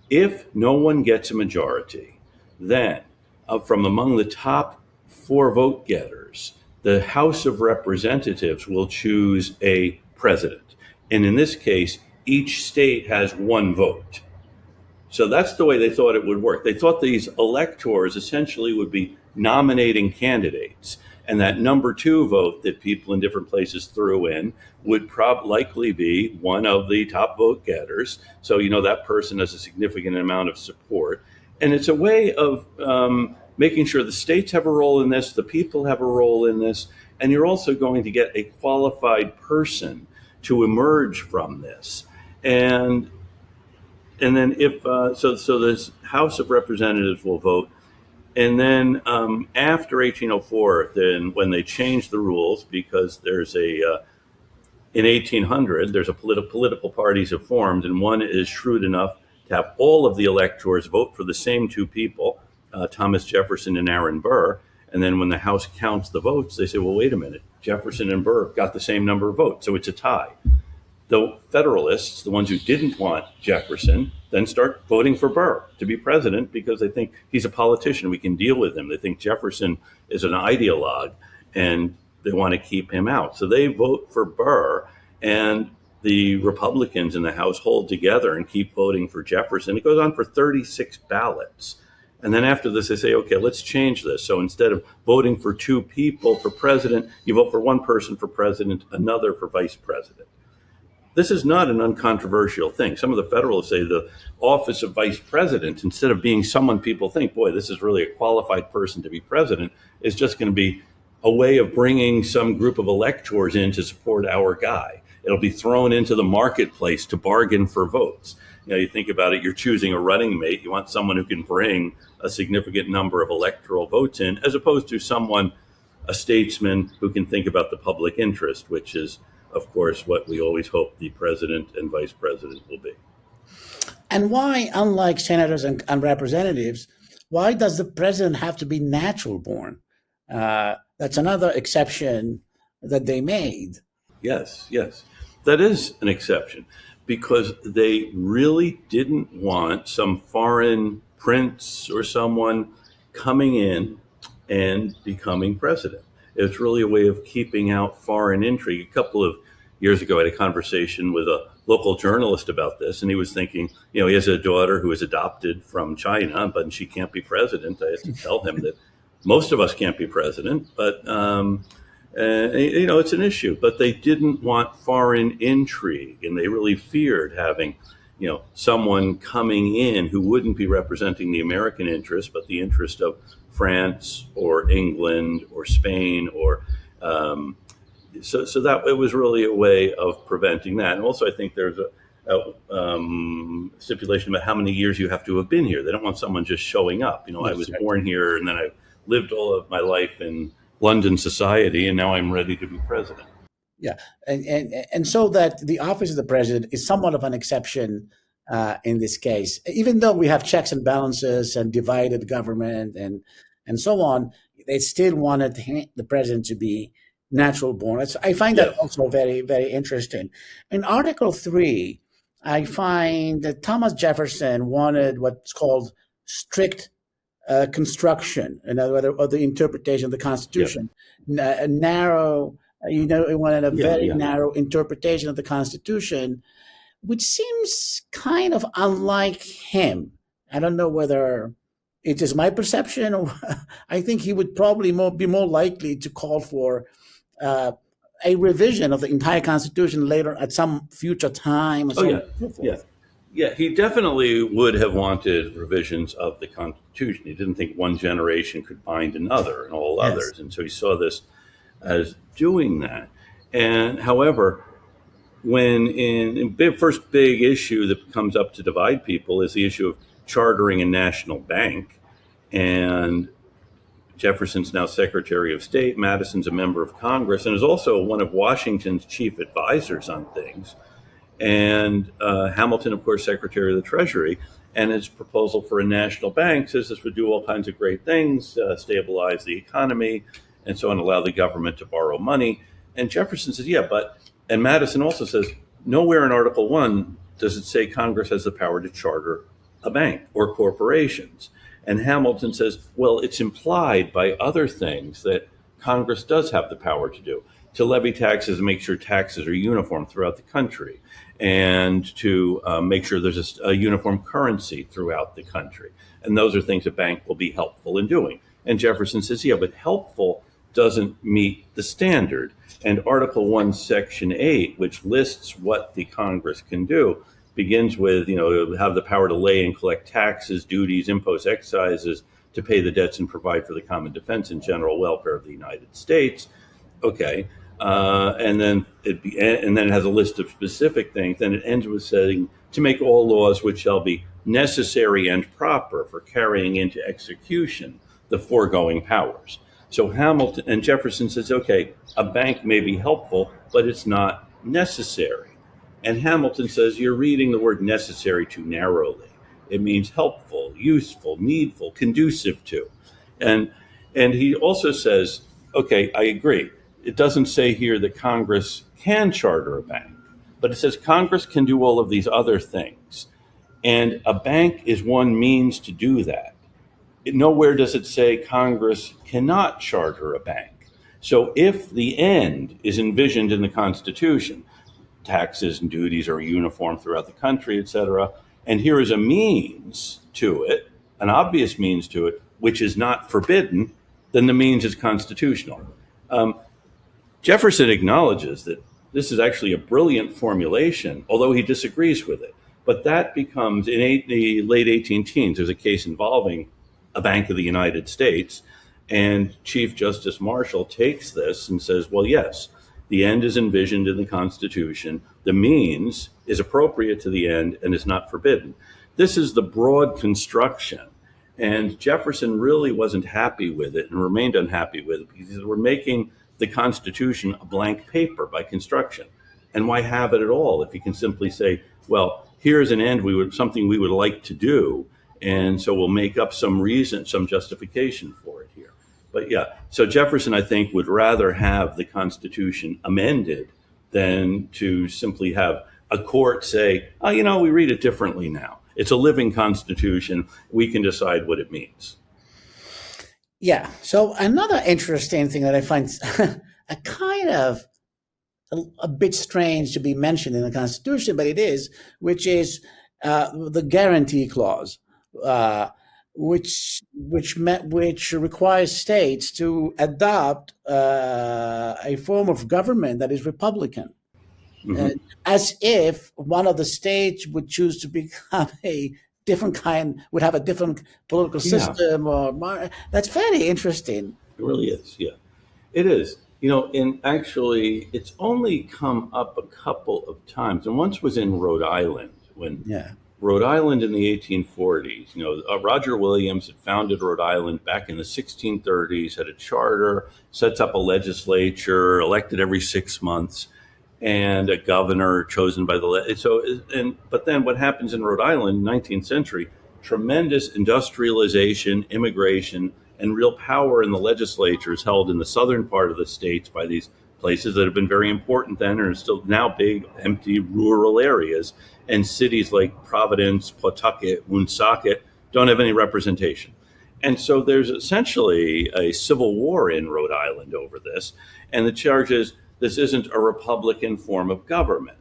B: If no one gets a majority, then from among the top 4 vote getters, the House of Representatives will choose a president. And in this case, each state has 1 vote. So that's the way they thought it would work. They thought these electors essentially would be nominating candidates. And that number 2 vote that people in different places threw in would likely be one of the top vote getters. So, that person has a significant amount of support. And it's a way of making sure the states have a role in this, the people have a role in this, and you're also going to get a qualified person to emerge from this. And then if so this House of Representatives will vote. And then after 1804, then when they changed the rules, because there's in 1800, there's political parties have formed, and one is shrewd enough to have all of the electors vote for the same 2 people, Thomas Jefferson and Aaron Burr. And then when the House counts the votes, they say, well, wait a minute, Jefferson and Burr got the same number of votes, so it's a tie. The Federalists, the ones who didn't want Jefferson, then start voting for Burr to be president because they think he's a politician. We can deal with him. They think Jefferson is an ideologue, and they want to keep him out. So they vote for Burr, and the Republicans in the House hold together and keep voting for Jefferson. It goes on for 36 ballots. And then after this, they say, okay, let's change this. So instead of voting for two people for president, you vote for one person for president, another for vice president. This is not an uncontroversial thing. Some of the Federalists say the office of vice president, instead of being someone people think, boy, this is really a qualified person to be president, is just going to be a way of bringing some group of electors in to support our guy. It'll be thrown into the marketplace to bargain for votes. You think about it, you're choosing a running mate. You want someone who can bring a significant number of electoral votes in, as opposed to someone, a statesman who can think about the public interest, which is, of course, what we always hope the president and vice president will be.
A: And why, unlike senators and representatives, why does the president have to be natural born? That's another exception that they made.
B: Yes, that is an exception, because they really didn't want some foreign prince or someone coming in and becoming president. It's really a way of keeping out foreign intrigue. A couple of years ago, I had a conversation with a local journalist about this, and he was thinking, he has a daughter who is adopted from China, but she can't be president. I had to tell him that most of us can't be president, but it's an issue. But they didn't want foreign intrigue, and they really feared having, someone coming in who wouldn't be representing the American interest, but the interest of France or England or Spain or so that it was really a way of preventing that. And also, I think there's a stipulation about how many years you have to have been here. They don't want someone just showing up. I was born here, and then I lived all of my life in London society, and now I'm ready to be president.
A: Yeah, and so that the office of the president is somewhat of an exception in this case, even though we have checks and balances and divided government and so on. They still wanted the president to be natural born. I find that also very, very interesting. In Article 3, I find that Thomas Jefferson wanted what's called strict construction, in other words, of the interpretation of the Constitution. A narrow, he wanted a very narrow interpretation of the Constitution, which seems kind of unlike him. I don't know whether it is my perception, or I think he would probably be more likely to call for a revision of the entire Constitution later at some future time.
B: He definitely would have wanted revisions of the Constitution. He didn't think one generation could bind another and all others. And so he saw this as doing that. And however, when in first big issue that comes up to divide people is the issue of chartering a national bank. And Jefferson's now Secretary of State. Madison's a member of Congress and is also one of Washington's chief advisors on things. And Hamilton, of course, Secretary of the Treasury. And his proposal for a national bank says this would do all kinds of great things, stabilize the economy, and so on, allow the government to borrow money. And Jefferson says, and Madison also says, nowhere in Article 1 does it say Congress has the power to charter a bank or corporations. And Hamilton says, well, it's implied by other things that Congress does have the power to do, to levy taxes and make sure taxes are uniform throughout the country, and to make sure there's a uniform currency throughout the country. And those are things a bank will be helpful in doing. And Jefferson says, but helpful doesn't meet the standard. And Article 1, Section 8, which lists what the Congress can do, begins with, have the power to lay and collect taxes, duties, impose excises, to pay the debts and provide for the common defense and general welfare of the United States. Okay. And then it has a list of specific things. Then it ends with saying, to make all laws which shall be necessary and proper for carrying into execution the foregoing powers. So Hamilton and Jefferson says, okay, a bank may be helpful, but it's not necessary. And Hamilton says, you're reading the word necessary too narrowly. It means helpful, useful, needful, conducive to. And he also says, okay, I agree. it doesn't say here that Congress can charter a bank, but it says Congress can do all of these other things. And a bank is one means to do that. Nowhere does it say Congress cannot charter a bank. So if the end is envisioned in the Constitution, taxes and duties are uniform throughout the country, et cetera, and here is a means to it, an obvious means to it, which is not forbidden, then the means is constitutional. Jefferson acknowledges that this is actually a brilliant formulation, although he disagrees with it. But that becomes, in the late 18 teens, there's a case involving a Bank of the United States, and Chief Justice Marshall takes this and says, well, yes, the end is envisioned in the Constitution. The means is appropriate to the end and is not forbidden. This is the broad construction. And Jefferson really wasn't happy with it and remained unhappy with it because we're making the Constitution a blank paper by construction. And why have it at all if you can simply say, well, here's an end, something we would like to do, and so we'll make up some reason, some justification for it here. But yeah, so Jefferson, I think, would rather have the Constitution amended than to simply have a court say, oh, we read it differently now. It's a living Constitution. We can decide what it means.
A: Yeah. So another interesting thing that I find a kind of a bit strange to be mentioned in the Constitution, but it is, which is the guarantee clause, which requires states to adopt a form of government that is Republican. Mm-hmm. As if one of the states would choose to become a different kind, would have a different political system, or that's very interesting.
B: It really is, yeah. It is. And actually, it's only come up a couple of times. And once was in Rhode Island, when Rhode Island in the 1840s, Roger Williams had founded Rhode Island back in the 1630s, had a charter, sets up a legislature, elected every 6 months, and a governor chosen by but then what happens in Rhode Island, 19th century, tremendous industrialization, immigration, and real power in the legislatures held in the southern part of the states by these places that have been very important then and are still now big, empty rural areas. And cities like Providence, Pawtucket, Woonsocket don't have any representation. And so there's essentially a civil war in Rhode Island over this. And the charge is this isn't a Republican form of government.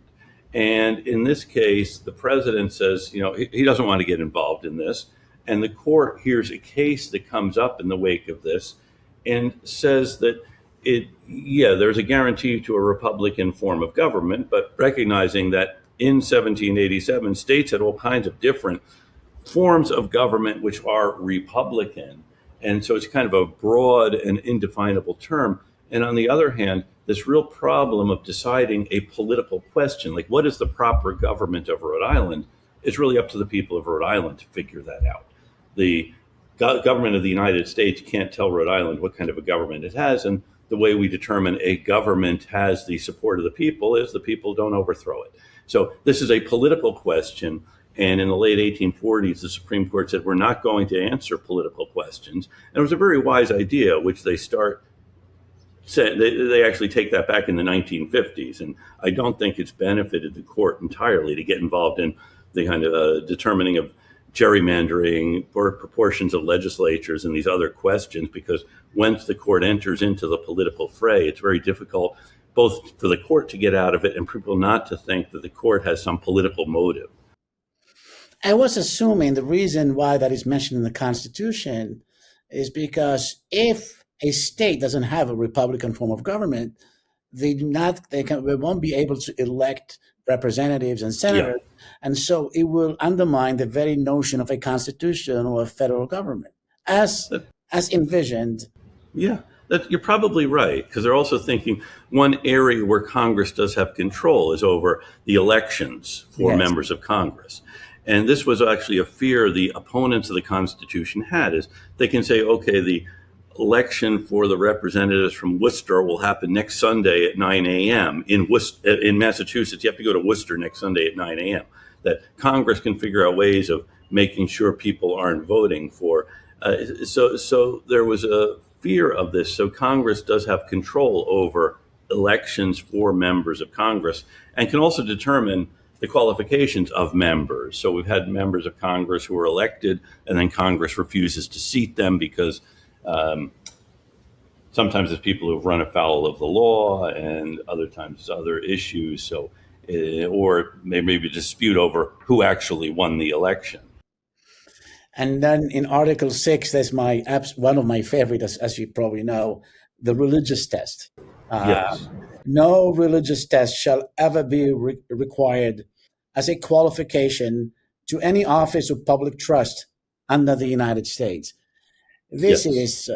B: And in this case, the president says, he doesn't want to get involved in this. And the court hears a case that comes up in the wake of this and says that there's a guarantee to a Republican form of government, but recognizing that in 1787, states had all kinds of different forms of government which are Republican. And so it's kind of a broad and indefinable term. And on the other hand, this real problem of deciding a political question, like what is the proper government of Rhode Island, is really up to the people of Rhode Island to figure that out. The government of the United States can't tell Rhode Island what kind of a government it has. And the way we determine a government has the support of the people is the people don't overthrow it. So this is a political question. And in the late 1840s, the Supreme Court said, we're not going to answer political questions. And it was a very wise idea, which they actually take that back in the 1950s. And I don't think it's benefited the court entirely to get involved in the kind of determining of gerrymandering or proportions of legislatures and these other questions, because once the court enters into the political fray, it's very difficult both for the court to get out of it and people not to think that the court has some political motive.
A: I was assuming the reason why that is mentioned in the Constitution is because if a state doesn't have a Republican form of government, they won't be able to elect representatives and senators, and so it will undermine the very notion of a constitution or a federal government as envisioned.
B: Yeah, you're probably right, because they're also thinking one area where Congress does have control is over the elections for members of Congress. And this was actually a fear the opponents of the Constitution had, is they can say, okay, the election for the representatives from Worcester will happen next Sunday at 9 a.m. In Massachusetts. You have to go to Worcester next Sunday at 9 a.m. That Congress can figure out ways of making sure people aren't voting for. So there was a fear of this. So Congress does have control over elections for members of Congress and can also determine the qualifications of members. So we've had members of Congress who are elected and then Congress refuses to seat them because sometimes it's people who've run afoul of the law and other times it's other issues. So, or maybe a dispute over who actually won the election.
A: And then in Article 6, there's one of my favorites, as you probably know, the religious test.
B: Yes.
A: No religious test shall ever be required as a qualification to any office of public trust under the United States. This
B: Yes.
A: is,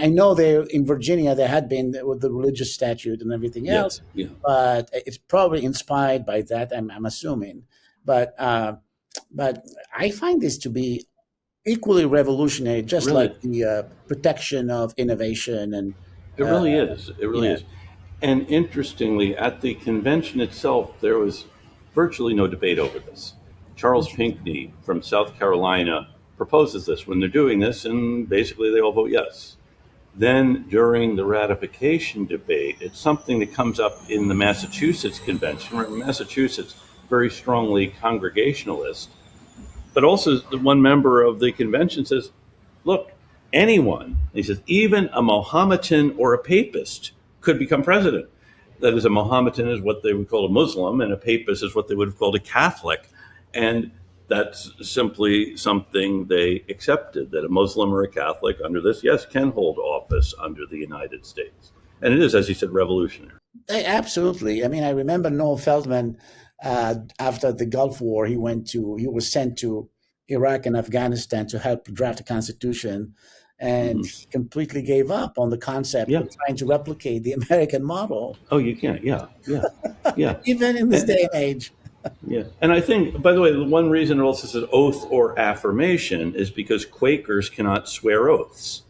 A: I know there in Virginia there had been with the religious statute and everything else,
B: Yes. Yeah.
A: but it's probably inspired by that. I'm assuming, but I find this to be equally revolutionary, just
B: Really.
A: like the protection of innovation and.
B: It really is. It really
A: Yeah.
B: is. And interestingly, at the convention itself, there was virtually no debate over this. Charles Pinckney from South Carolina proposes this when they're doing this, and basically they all vote yes. Then during the ratification debate, it's something that comes up in the Massachusetts convention. Remember, Massachusetts, very strongly Congregationalist, but also the one member of the convention says, look, anyone, he says, even a Mohammedan or a papist could become president. That is, a Mohammedan is what they would call a Muslim, and a papist is what they would have called a Catholic. And that's simply something they accepted, that a Muslim or a Catholic under this, yes, can hold office under the United States. And it is, as you said, revolutionary.
A: Absolutely. I mean, I remember Noel Feldman, after the Gulf War, he was sent to Iraq and Afghanistan to help draft a constitution, and he completely gave up on the concept
B: Yeah.
A: of trying to replicate the American model,
B: Oh, you can't. Yeah.
A: even in this day and age.
B: Yeah. And I think, by the way, the one reason it also says oath or affirmation is because Quakers cannot swear oaths.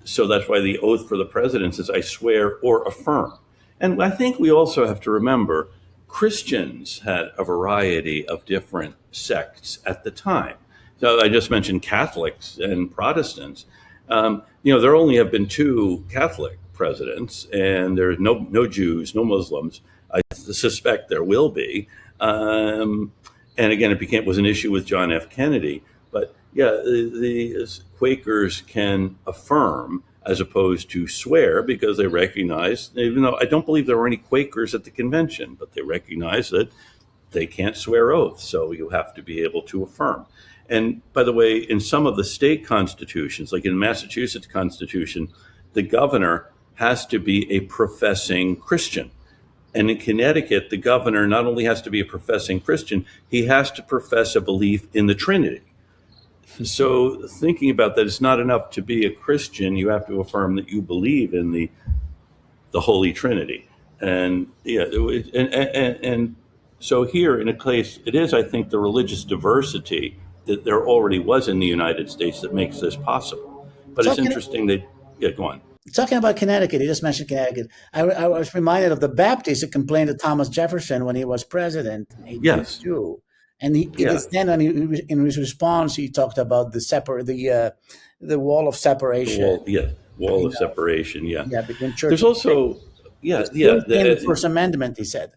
B: So that's why the oath for the president says, I swear or affirm. And I think we also have to remember Christians had a variety of different sects at the time. So I just mentioned Catholics and Protestants. There only have been two Catholic presidents, and there's no Jews, no Muslims. I suspect there will be. And again, was an issue with John F. Kennedy. But yeah, the Quakers can affirm as opposed to swear because they recognize, even though I don't believe there were any Quakers at the convention, but they recognize that they can't swear oaths. So you have to be able to affirm. And by the way, in some of the state constitutions, like in Massachusetts Constitution, the governor has to be a professing Christian. And in Connecticut, the governor not only has to be a professing Christian, he has to profess a belief in the Trinity. So thinking about that, it's not enough to be a Christian. You have to affirm that you believe in the Holy Trinity. And yeah, and so here in a case, it is, I think, the religious diversity that there already was in the United States that makes this possible. But it's interesting that, yeah, go on.
A: Talking about Connecticut, you just mentioned Connecticut. I was reminded of the Baptists who complained to Thomas Jefferson when he was president in 1802.
B: Yes.
A: And in his response, he talked about the wall of separation.
B: Wall of separation. Yeah.
A: Yeah, between church.
B: There's also,
A: the First Amendment, he said.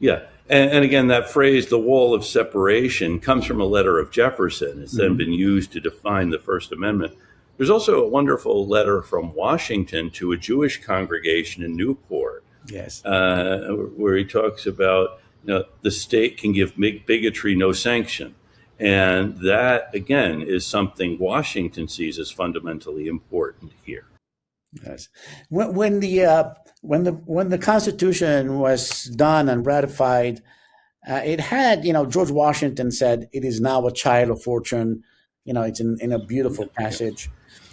B: Yeah. And again, that phrase, the wall of separation, comes from a letter of Jefferson. It's then been used to define the First Amendment. There's also a wonderful letter from Washington to a Jewish congregation in Newport.
A: Yes.
B: Where he talks about, the state can give bigotry no sanction. And that, again, is something Washington sees as fundamentally important here.
A: Yes. When the Constitution was done and ratified, it had, George Washington said, it is now a child of fortune. It's in a beautiful passage.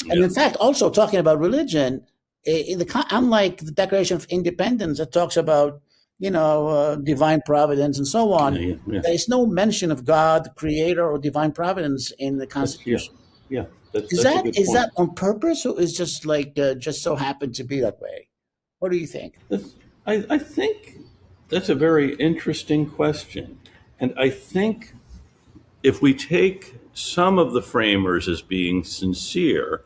A: And in fact, also talking about religion, unlike the Declaration of Independence that talks about, divine providence and so on, there is no mention of God, creator, or divine providence in the Constitution. Is that on purpose, or is just like just so happened to be that way? What do you think?
B: I think that's a very interesting question. And I think if we take some of the framers as being sincere,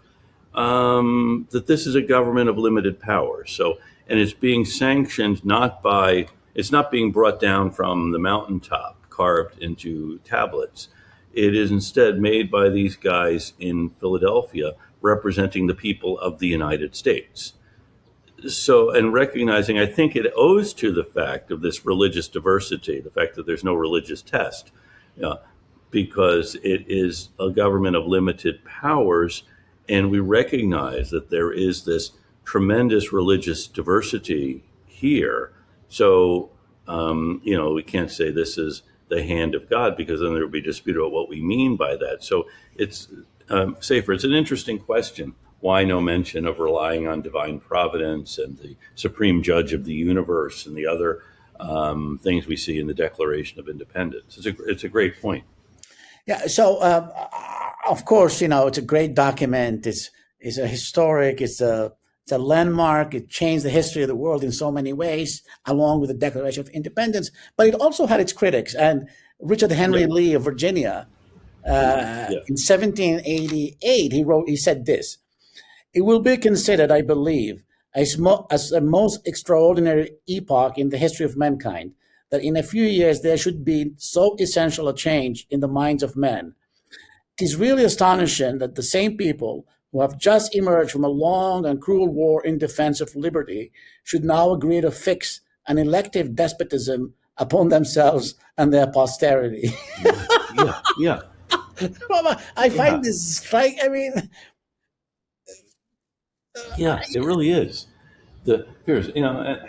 B: that this is a government of limited power. So, and it's being sanctioned not by, it's not being brought down from the mountaintop, carved into tablets. It is instead made by these guys in Philadelphia representing the people of the United States. So, and recognizing, I think it owes to the fact of this religious diversity, the fact that there's no religious test, uh, because it is a government of limited powers. And we recognize that there is this tremendous religious diversity here. So, we can't say this is the hand of God, because then there would be dispute about what we mean by that. So it's safer. It's an interesting question. Why no mention of relying on divine providence and the supreme judge of the universe and the other things we see in the Declaration of Independence? It's a great point.
A: Yeah. So, of course, it's a great document. It's a historic. It's a landmark. It changed the history of the world in so many ways, along with the Declaration of Independence. But it also had its critics. And Richard Henry
B: Yeah,
A: Lee of Virginia,
B: yeah,
A: in 1788, he said this: "It will be considered, I believe, as a most extraordinary epoch in the history of mankind, that in a few years there should be so essential a change in the minds of men. It is really astonishing that the same people who have just emerged from a long and cruel war in defense of liberty should now agree to fix an elective despotism upon themselves and their posterity."
B: yeah, yeah,
A: I
B: yeah,
A: find this strike. I mean,
B: yeah. It really is. Here's,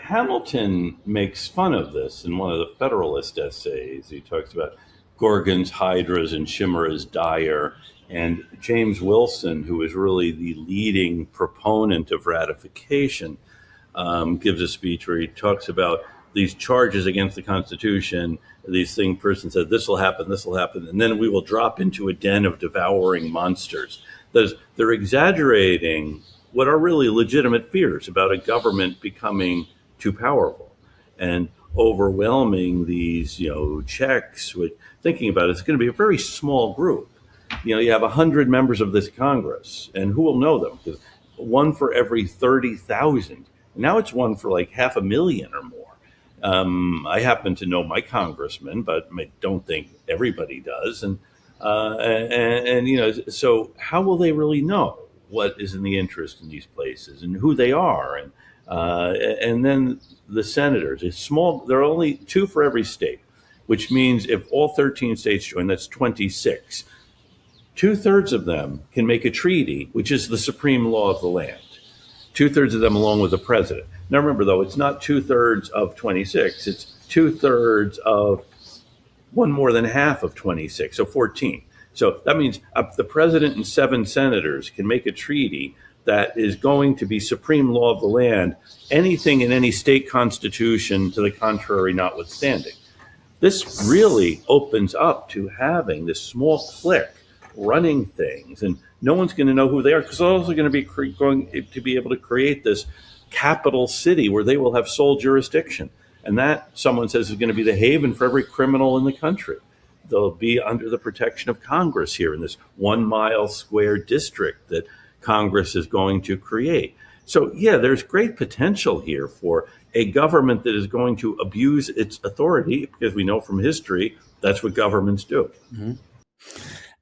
B: Hamilton makes fun of this in one of the Federalist essays. He talks about Gorgon's hydras and chimeras dire, and James Wilson, who is really the leading proponent of ratification, gives a speech where he talks about these charges against the Constitution. These thing person said, this will happen, and then we will drop into a den of devouring monsters. That is, they're exaggerating what are really legitimate fears about a government becoming too powerful and overwhelming these, checks. With thinking about it, it's going to be a very small group. You have 100 members of this Congress, and who will know them? Because one for every 30,000. Now it's one for like 500,000 or more. I happen to know my congressman, but I don't think everybody does. And so how will they really know what is in the interest in these places and who they are? And then the senators, it's small. There are only two for every state, which means if all 13 states join, that's 26. Two-thirds of them can make a treaty, which is the supreme law of the land. Two-thirds of them along with the president. Now remember, though, it's not two-thirds of 26. It's two-thirds of one more than half of 26, so 14. So that means the president and 7 senators can make a treaty that is going to be supreme law of the land, anything in any state constitution to the contrary notwithstanding. This really opens up to having this small clique running things, and no one's going to know who they are, because they're also going to be going to be able to create this capital city where they will have sole jurisdiction. And that, someone says, is going to be the haven for every criminal in the country. They'll be under the protection of Congress here in this 1 mile square district that Congress is going to create. So, yeah, there's great potential here for a government that is going to abuse its authority, because we know from history that's what governments do.
A: mhm.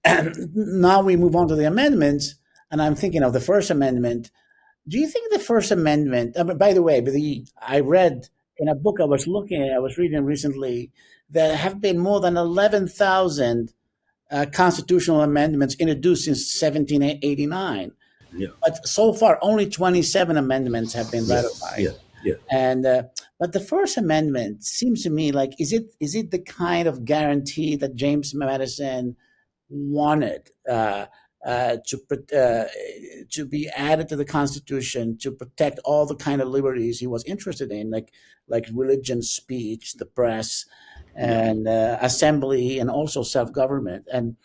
A: And now we move on to the amendments, and I'm thinking of the First Amendment. Do you think the First Amendment? By the way, I read in a book I was reading recently, there have been more than 11,000 constitutional amendments introduced since 1789,
B: Yeah,
A: but so far only 27 amendments have been
B: yeah,
A: ratified.
B: yeah, yeah.
A: And but the First Amendment seems to me like, is it the kind of guarantee that James Madison wanted to be added to the Constitution to protect all the kind of liberties he was interested in, like religion, speech, the press,
B: Yeah.
A: and assembly, and also self government? And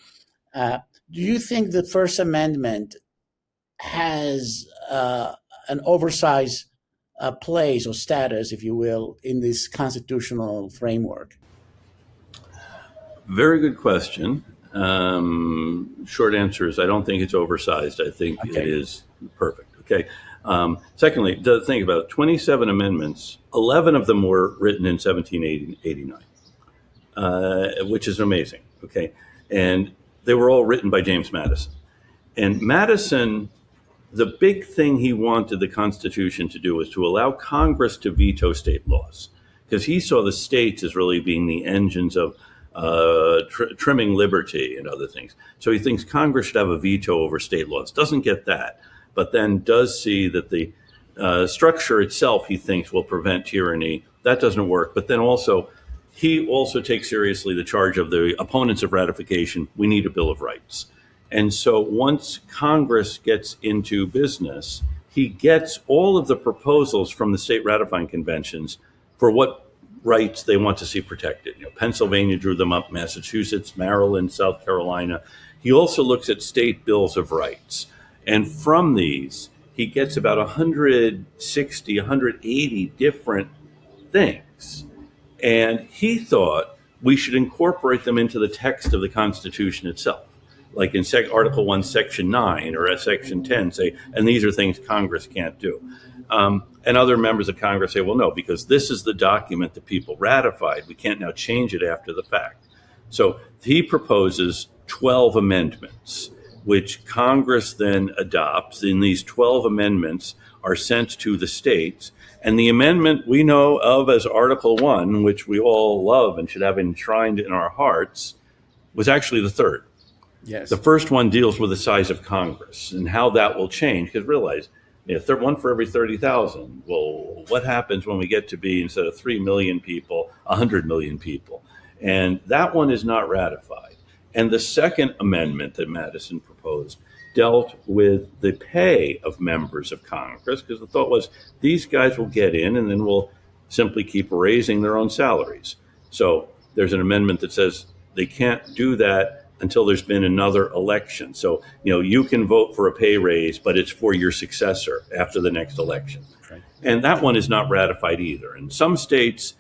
A: uh, do you think the First Amendment has an oversized place or status, if you will, in this constitutional framework?
B: Very good question. Short answer is I don't think it's oversized. I think
A: Okay.
B: it is perfect. Okay. Secondly, think about it, 27 amendments, 11 of them were written in 1789, which is amazing. Okay. And they were all written by James Madison. And Madison, the big thing he wanted the Constitution to do was to allow Congress to veto state laws, because he saw the states as really being the engines of trimming liberty and other things. So he thinks Congress should have a veto over state laws. Doesn't get that, but then does see that the structure itself, he thinks, will prevent tyranny. That doesn't work. But then he also takes seriously the charge of the opponents of ratification. We need a Bill of Rights. And so once Congress gets into business, he gets all of the proposals from the state ratifying conventions for what rights they want to see protected. Pennsylvania drew them up, Massachusetts, Maryland, South Carolina. He also looks at state bills of rights. And from these, he gets about 160, 180 different things. And he thought we should incorporate them into the text of the Constitution itself. Like in Article 1, Section 9 or Section 10 say, and these are things Congress can't do. And other members of Congress say, well, no, because this is the document that people ratified. We can't now change it after the fact. So he proposes 12 amendments, which Congress then adopts. And these 12 amendments are sent to the states. And the amendment we know of as Article 1, which we all love and should have enshrined in our hearts, was actually the third.
A: Yes.
B: The first one deals with the size of Congress and how that will change. Because realize, one for every 30,000. Well, what happens when we get to be, instead of 3 million people, 100 million people? And that one is not ratified. And the second amendment that Madison proposed dealt with the pay of members of Congress, because the thought was these guys will get in and then we'll simply keep raising their own salaries. So there's an amendment that says they can't do that until there's been another election. So, you can vote for a pay raise, but it's for your successor after the next election.
A: Okay.
B: And that one is not ratified either. In some states,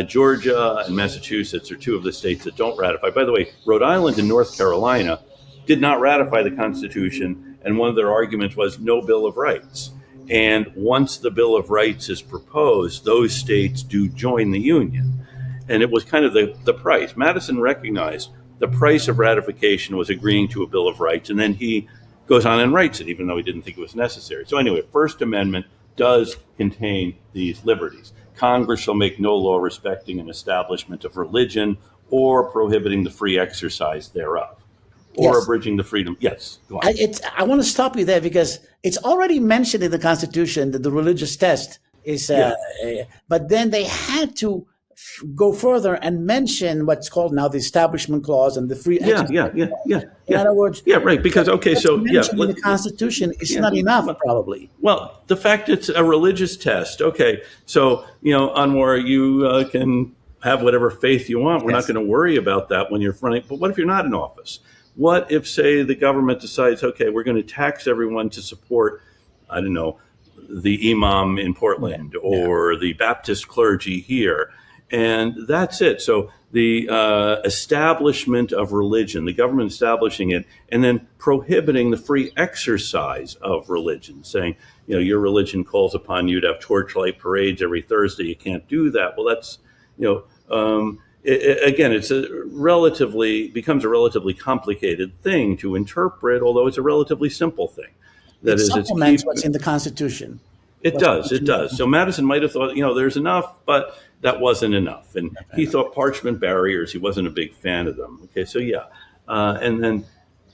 B: Georgia and Massachusetts are two of the states that don't ratify. By the way, Rhode Island and North Carolina did not ratify the Constitution, and one of their arguments was no Bill of Rights. And once the Bill of Rights is proposed, those states do join the Union. And it was kind of the price. Madison recognized the price of ratification was agreeing to a Bill of Rights, and then he goes on and writes it, even though he didn't think it was necessary. So anyway, First Amendment does contain these liberties. Congress shall make no law respecting an establishment of religion or prohibiting the free exercise thereof, or
A: Yes.
B: abridging the freedom. Yes, go on.
A: I want to stop you there because it's already mentioned in the Constitution that the religious test is, but then they had to go further and mention what's called now the Establishment Clause and the free exercise. In other words,
B: right. Because
A: mentioned in the Constitution is not enough, probably.
B: Well, the fact it's a religious test. Okay, so Anouar, you can have whatever faith you want. We're not going to worry about that when you're running. But what if you're not in office? What if, say, the government decides, okay, we're going to tax everyone to support, I don't know, the imam in Portland or the Baptist clergy here, and that's it. So the establishment of religion, the government establishing it, and then prohibiting the free exercise of religion, saying, your religion calls upon you to have torchlight parades every Thursday. You can't do that. Well, that's, again, becomes a relatively complicated thing to interpret, although it's a relatively simple thing.
A: It supplements what's in the Constitution.
B: It does. So Madison might have thought, there's enough, but that wasn't enough. And he thought parchment barriers, he wasn't a big fan of them. Okay, so and then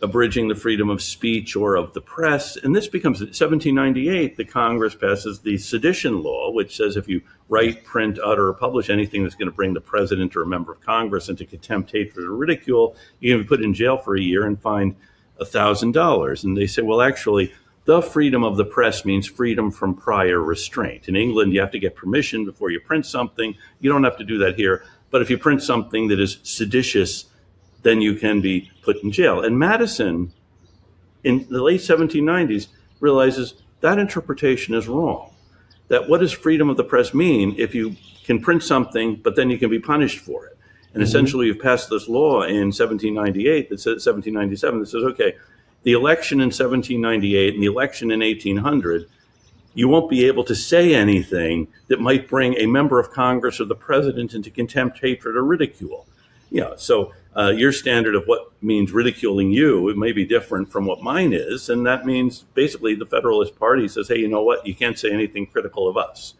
B: abridging the freedom of speech or of the press. And this becomes, 1798, the Congress passes the sedition law, which says if you write, print, utter, or publish anything that's going to bring the president or a member of Congress into contempt, hatred, or ridicule, you can be put in jail for a year and fined $1,000. And they say, well, actually, the freedom of the press means freedom from prior restraint. In England, you have to get permission before you print something. You don't have to do that here. But if you print something that is seditious, then you can be put in jail. And Madison, in the late 1790s, realizes that interpretation is wrong. That what does freedom of the press mean if you can print something, but then you can be punished for it? And essentially, you've passed this law in 1798 that says 1797 that says, okay, the election in 1798 and the election in 1800, you won't be able to say anything that might bring a member of Congress or the president into contempt, hatred, or ridicule. So your standard of what means ridiculing you, it may be different from what mine is. And that means basically the Federalist Party says, hey, you know what? You can't say anything critical of us.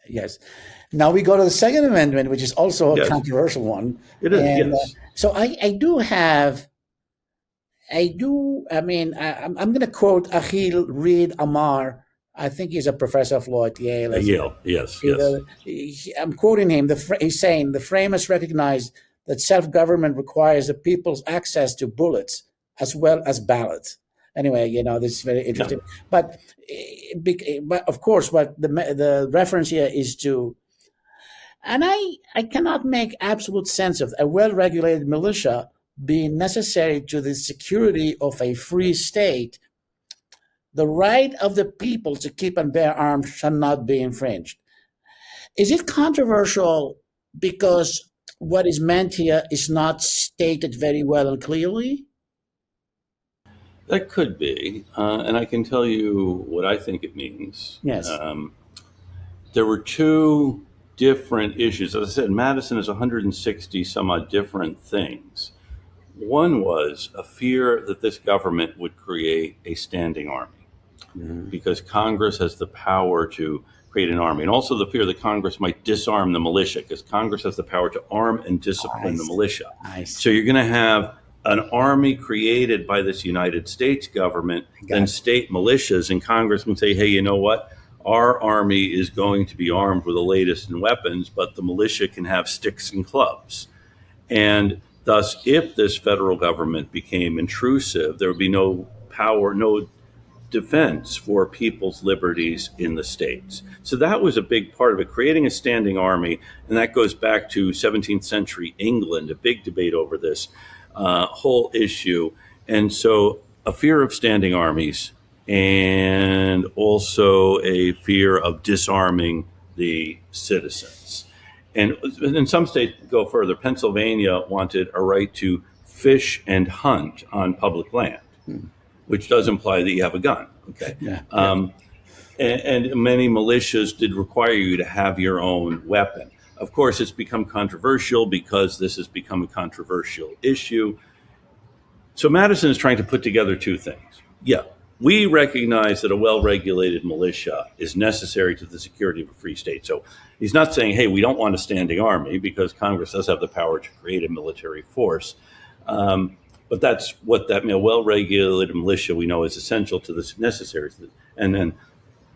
A: Yes. Now we go to the Second Amendment, which is also a
B: Yes.
A: controversial one.
B: It is,
A: And
B: yes.
A: so I'm going to quote Achille Reed Amar. I think he's a professor of law at Yale.
B: Yale, yes.
A: I'm quoting him. He's saying the framers recognized that self-government requires the people's access to bullets as well as ballots. Anyway, this is very interesting. But of course, what the reference here is to, and I cannot make absolute sense of a well-regulated militia being necessary to the security of a free state. The right of the people to keep and bear arms shall not be infringed. Is it controversial because what is meant here is not stated very well and clearly?
B: That could be. And I can tell you what I think it means.
A: Yes.
B: There were two different issues. As I said, Madison is 160 some odd different things. One was a fear that this government would create a standing army because Congress has the power to create an army. And also the fear that Congress might disarm the militia because Congress has the power to arm and discipline the militia. So you're going to have an army created by this United States government, then state militias, and Congress can say, hey, you know what? Our army is going to be armed with the latest in weapons, but the militia can have sticks and clubs. And thus, if this federal government became intrusive, there would be no power, no defense for people's liberties in the states. So that was a big part of it, creating a standing army. And that goes back to 17th century England, a big debate over this whole issue. And so a fear of standing armies and also a fear of disarming the citizens. And in some states go further. Pennsylvania wanted a right to fish and hunt on public land, which does imply that you have a gun. Okay. And many militias did require you to have your own weapon. Of course, it's become controversial because this has become a controversial issue. So Madison is trying to put together two things. We recognize that a well-regulated militia is necessary to the security of a free state. So he's not saying, hey, we don't want a standing army because Congress does have the power to create a military force. But that's what that well-regulated militia we know is essential to this, necessary. And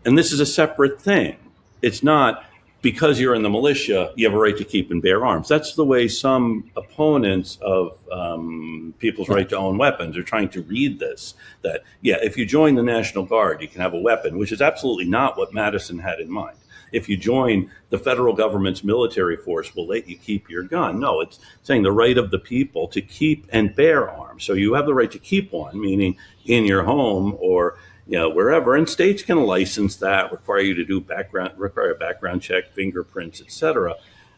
B: this is a separate thing. It's not because you're in the militia, you have a right to keep and bear arms. That's the way some opponents of people's right to own weapons are trying to read this. That, if you join the National Guard, you can have a weapon, which is absolutely not what Madison had in mind. If you join the federal government's military force, will let you keep your gun. No, it's saying the right of the people to keep and bear arms. So you have the right to keep one, meaning in your home or wherever, and states can license that, require you to do require a background check, fingerprints, etc.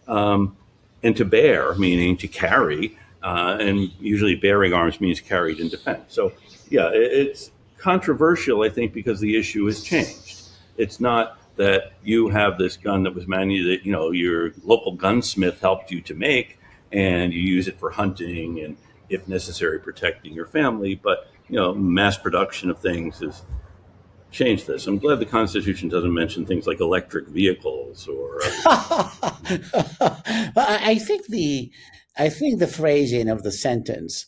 B: And to bear, meaning to carry, and usually bearing arms means carried in defense. So, it's controversial, I think, because the issue has changed. It's not that you have this gun that was that your local gunsmith helped you to make, and you use it for hunting and, if necessary, protecting your family, but mass production of things has changed this. I'm glad the Constitution doesn't mention things like electric vehicles or.
A: I think the phrasing of the sentence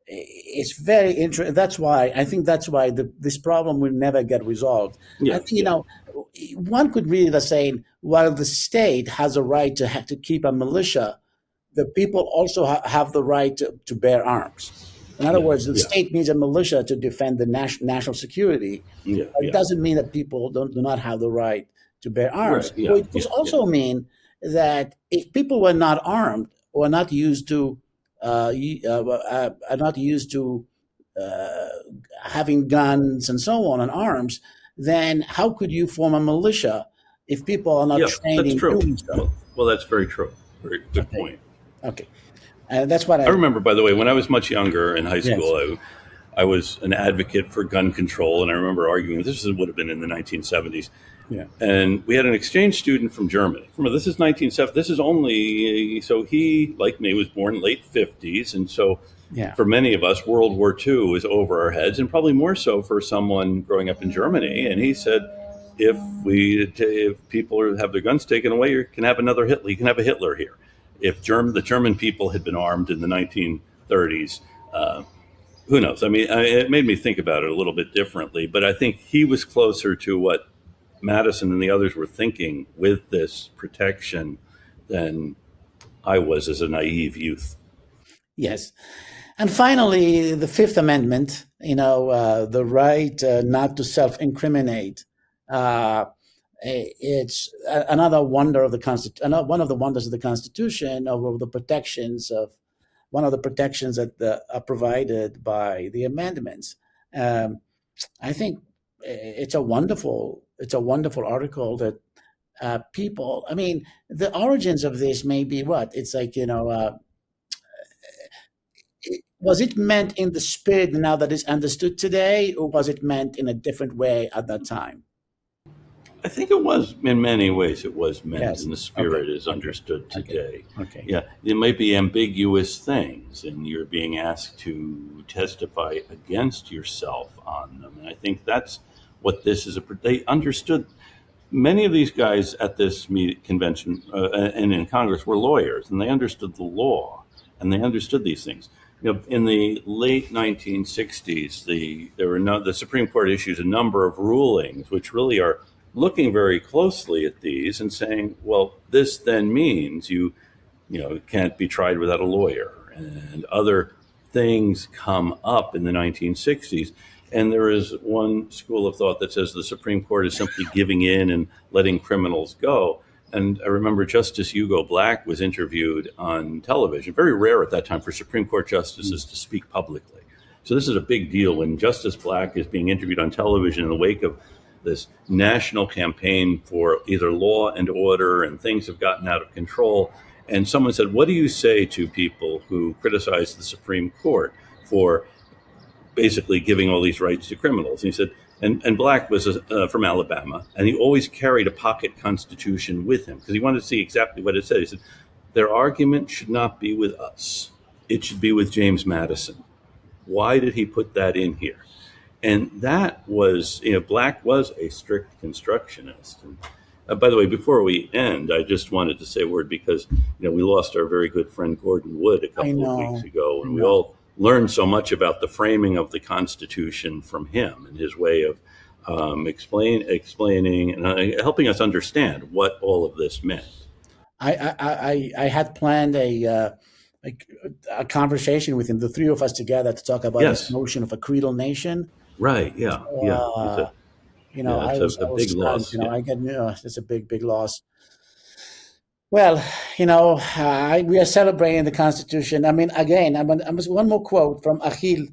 A: is very interesting. That's why this problem will never get resolved. One could read it as saying, while the state has a right to keep a militia, the people also have the right to bear arms. In other words, the state needs a militia to defend the national security. It doesn't mean that people do not have the right to bear arms. It does also mean that if people were not armed or not used to having guns and so on and arms, then how could you form a militia if people are not trained in doing so?
B: Well, that's very true. Very good point.
A: Okay, that's what
B: I
A: I.
B: remember, by the way, when I was much younger in high
A: Yes.
B: school, I was an advocate for gun control, and I remember arguing. This would have been in the 1970s,
A: Yeah.
B: and we had an exchange student from Germany. Remember, this is 1970. This is only so he, like me, was born late 50s, and so
A: Yeah.
B: for many of us, World War II was over our heads, and probably more so for someone growing up in Germany. And he said, if people have their guns taken away, you can have another Hitler. You can have a Hitler here. If the German people had been armed in the 1930s, who knows? I mean, it made me think about it a little bit differently. But I think he was closer to what Madison and the others were thinking with this protection than I was as a naive youth.
A: Yes. And finally, the Fifth Amendment, the right not to self-incriminate. Uh, it's another wonder of the Constitution, one of the wonders of the Constitution, of the protections of one of the protections that are provided by the amendments. Um, I think it's a wonderful article that people. I mean, the origins of this may be what it's like. Was it meant in the spirit now that is understood today, or was it meant in a different way at that time?
B: I think it was, in many ways, it was meant
A: Yes.
B: in the
A: Okay.
B: spirit as
A: Okay.
B: understood
A: Okay.
B: today.
A: Okay.
B: Yeah, it might be ambiguous things, and you're being asked to testify against yourself on them. And I think that's what this is. They understood. Many of these guys at this convention and in Congress were lawyers, and they understood the law, and they understood these things. In the late 1960s, the Supreme Court issues a number of rulings which really are looking very closely at these and saying, well, this then means you can't be tried without a lawyer, and other things come up in the 1960s. And there is one school of thought that says the Supreme Court is simply giving in and letting criminals go. And I remember Justice Hugo Black was interviewed on television. Very rare at that time for Supreme Court justices to speak publicly. So this is a big deal when Justice Black is being interviewed on television in the wake of this national campaign for either law and order, and things have gotten out of control. And someone said, what do you say to people who criticize the Supreme Court for basically giving all these rights to criminals? And he said, and Black was from Alabama, and he always carried a pocket constitution with him because he wanted to see exactly what it said. He said, their argument should not be with us. It should be with James Madison. Why did he put that in here? And that was, Black was a strict constructionist. And by the way, before we end, I just wanted to say a word because, we lost our very good friend Gordon Wood a
A: I
B: couple of weeks
A: know.
B: ago,
A: I
B: and we
A: know.
B: all learned so much about the framing of the Constitution from him and his way of explaining and helping us understand what all of this meant.
A: I had planned a conversation with him, the three of us together, to talk about this
B: Yes,
A: notion of a creedal nation.
B: right, yeah, yeah. It's
A: Uh,
B: a yeah,
A: I
B: it's
A: was
B: a
A: I was
B: big
A: stunned.
B: loss. Yeah,
A: I get it's a big loss. Well, we are celebrating the Constitution. I mean, again, one more quote from Achille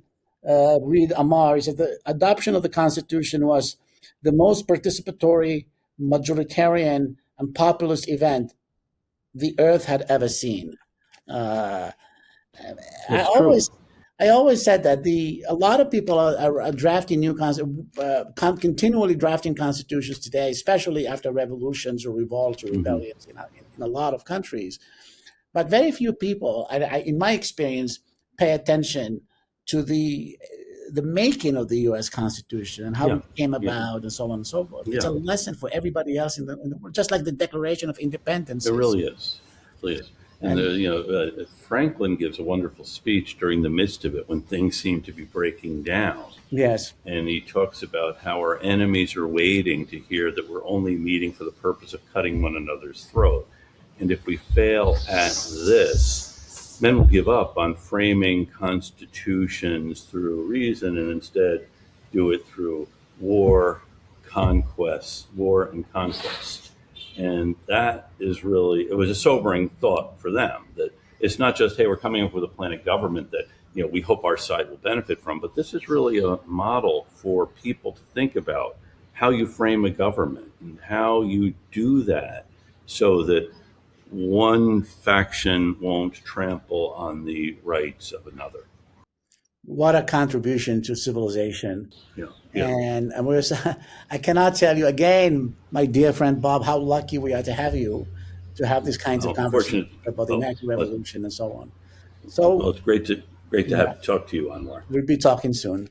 A: Reed Amar. He said the adoption of the Constitution was the most participatory, majoritarian, and populist event the Earth had ever seen. Uh, I
B: it's true.
A: always, I always said that a lot of people are drafting continually drafting constitutions today, especially after revolutions or revolts or
B: Hmm.
A: rebellions in a lot of countries. But very few people, in my experience, pay attention to the making of the U.S. Constitution and how
B: Yeah,
A: it came
B: yeah,
A: about and so on and so forth. It's
B: yeah.
A: a lesson for everybody else in the world, just like the Declaration of
B: It
A: Independence is.
B: really is. It really is. And
A: And
B: Franklin gives a wonderful speech during the midst of it when things seem to be breaking down.
A: yes,
B: And he talks about how our enemies are waiting to hear that we're only meeting for the purpose of cutting one another's throat. And if we fail at this, men will give up on framing constitutions through reason and instead do it through war and conquest. And that is really, it was a sobering thought for them that it's not just, hey, we're coming up with a plan of government that, we hope our side will benefit from, but this is really a model for people to think about how you frame a government and how you do that so that one faction won't trample on the rights of another.
A: What a contribution to civilization.
B: Yeah, yeah.
A: And we're, I cannot tell you again, my dear friend Bob, how lucky we are to have you, to have these kinds of
B: Oh,
A: conversations
B: fortunate.
A: about the
B: Oh,
A: American
B: well,
A: Revolution and so on.
B: well,
A: So,
B: it's great to
A: yeah,
B: talk to you, Anwar.
A: we'll be talking soon.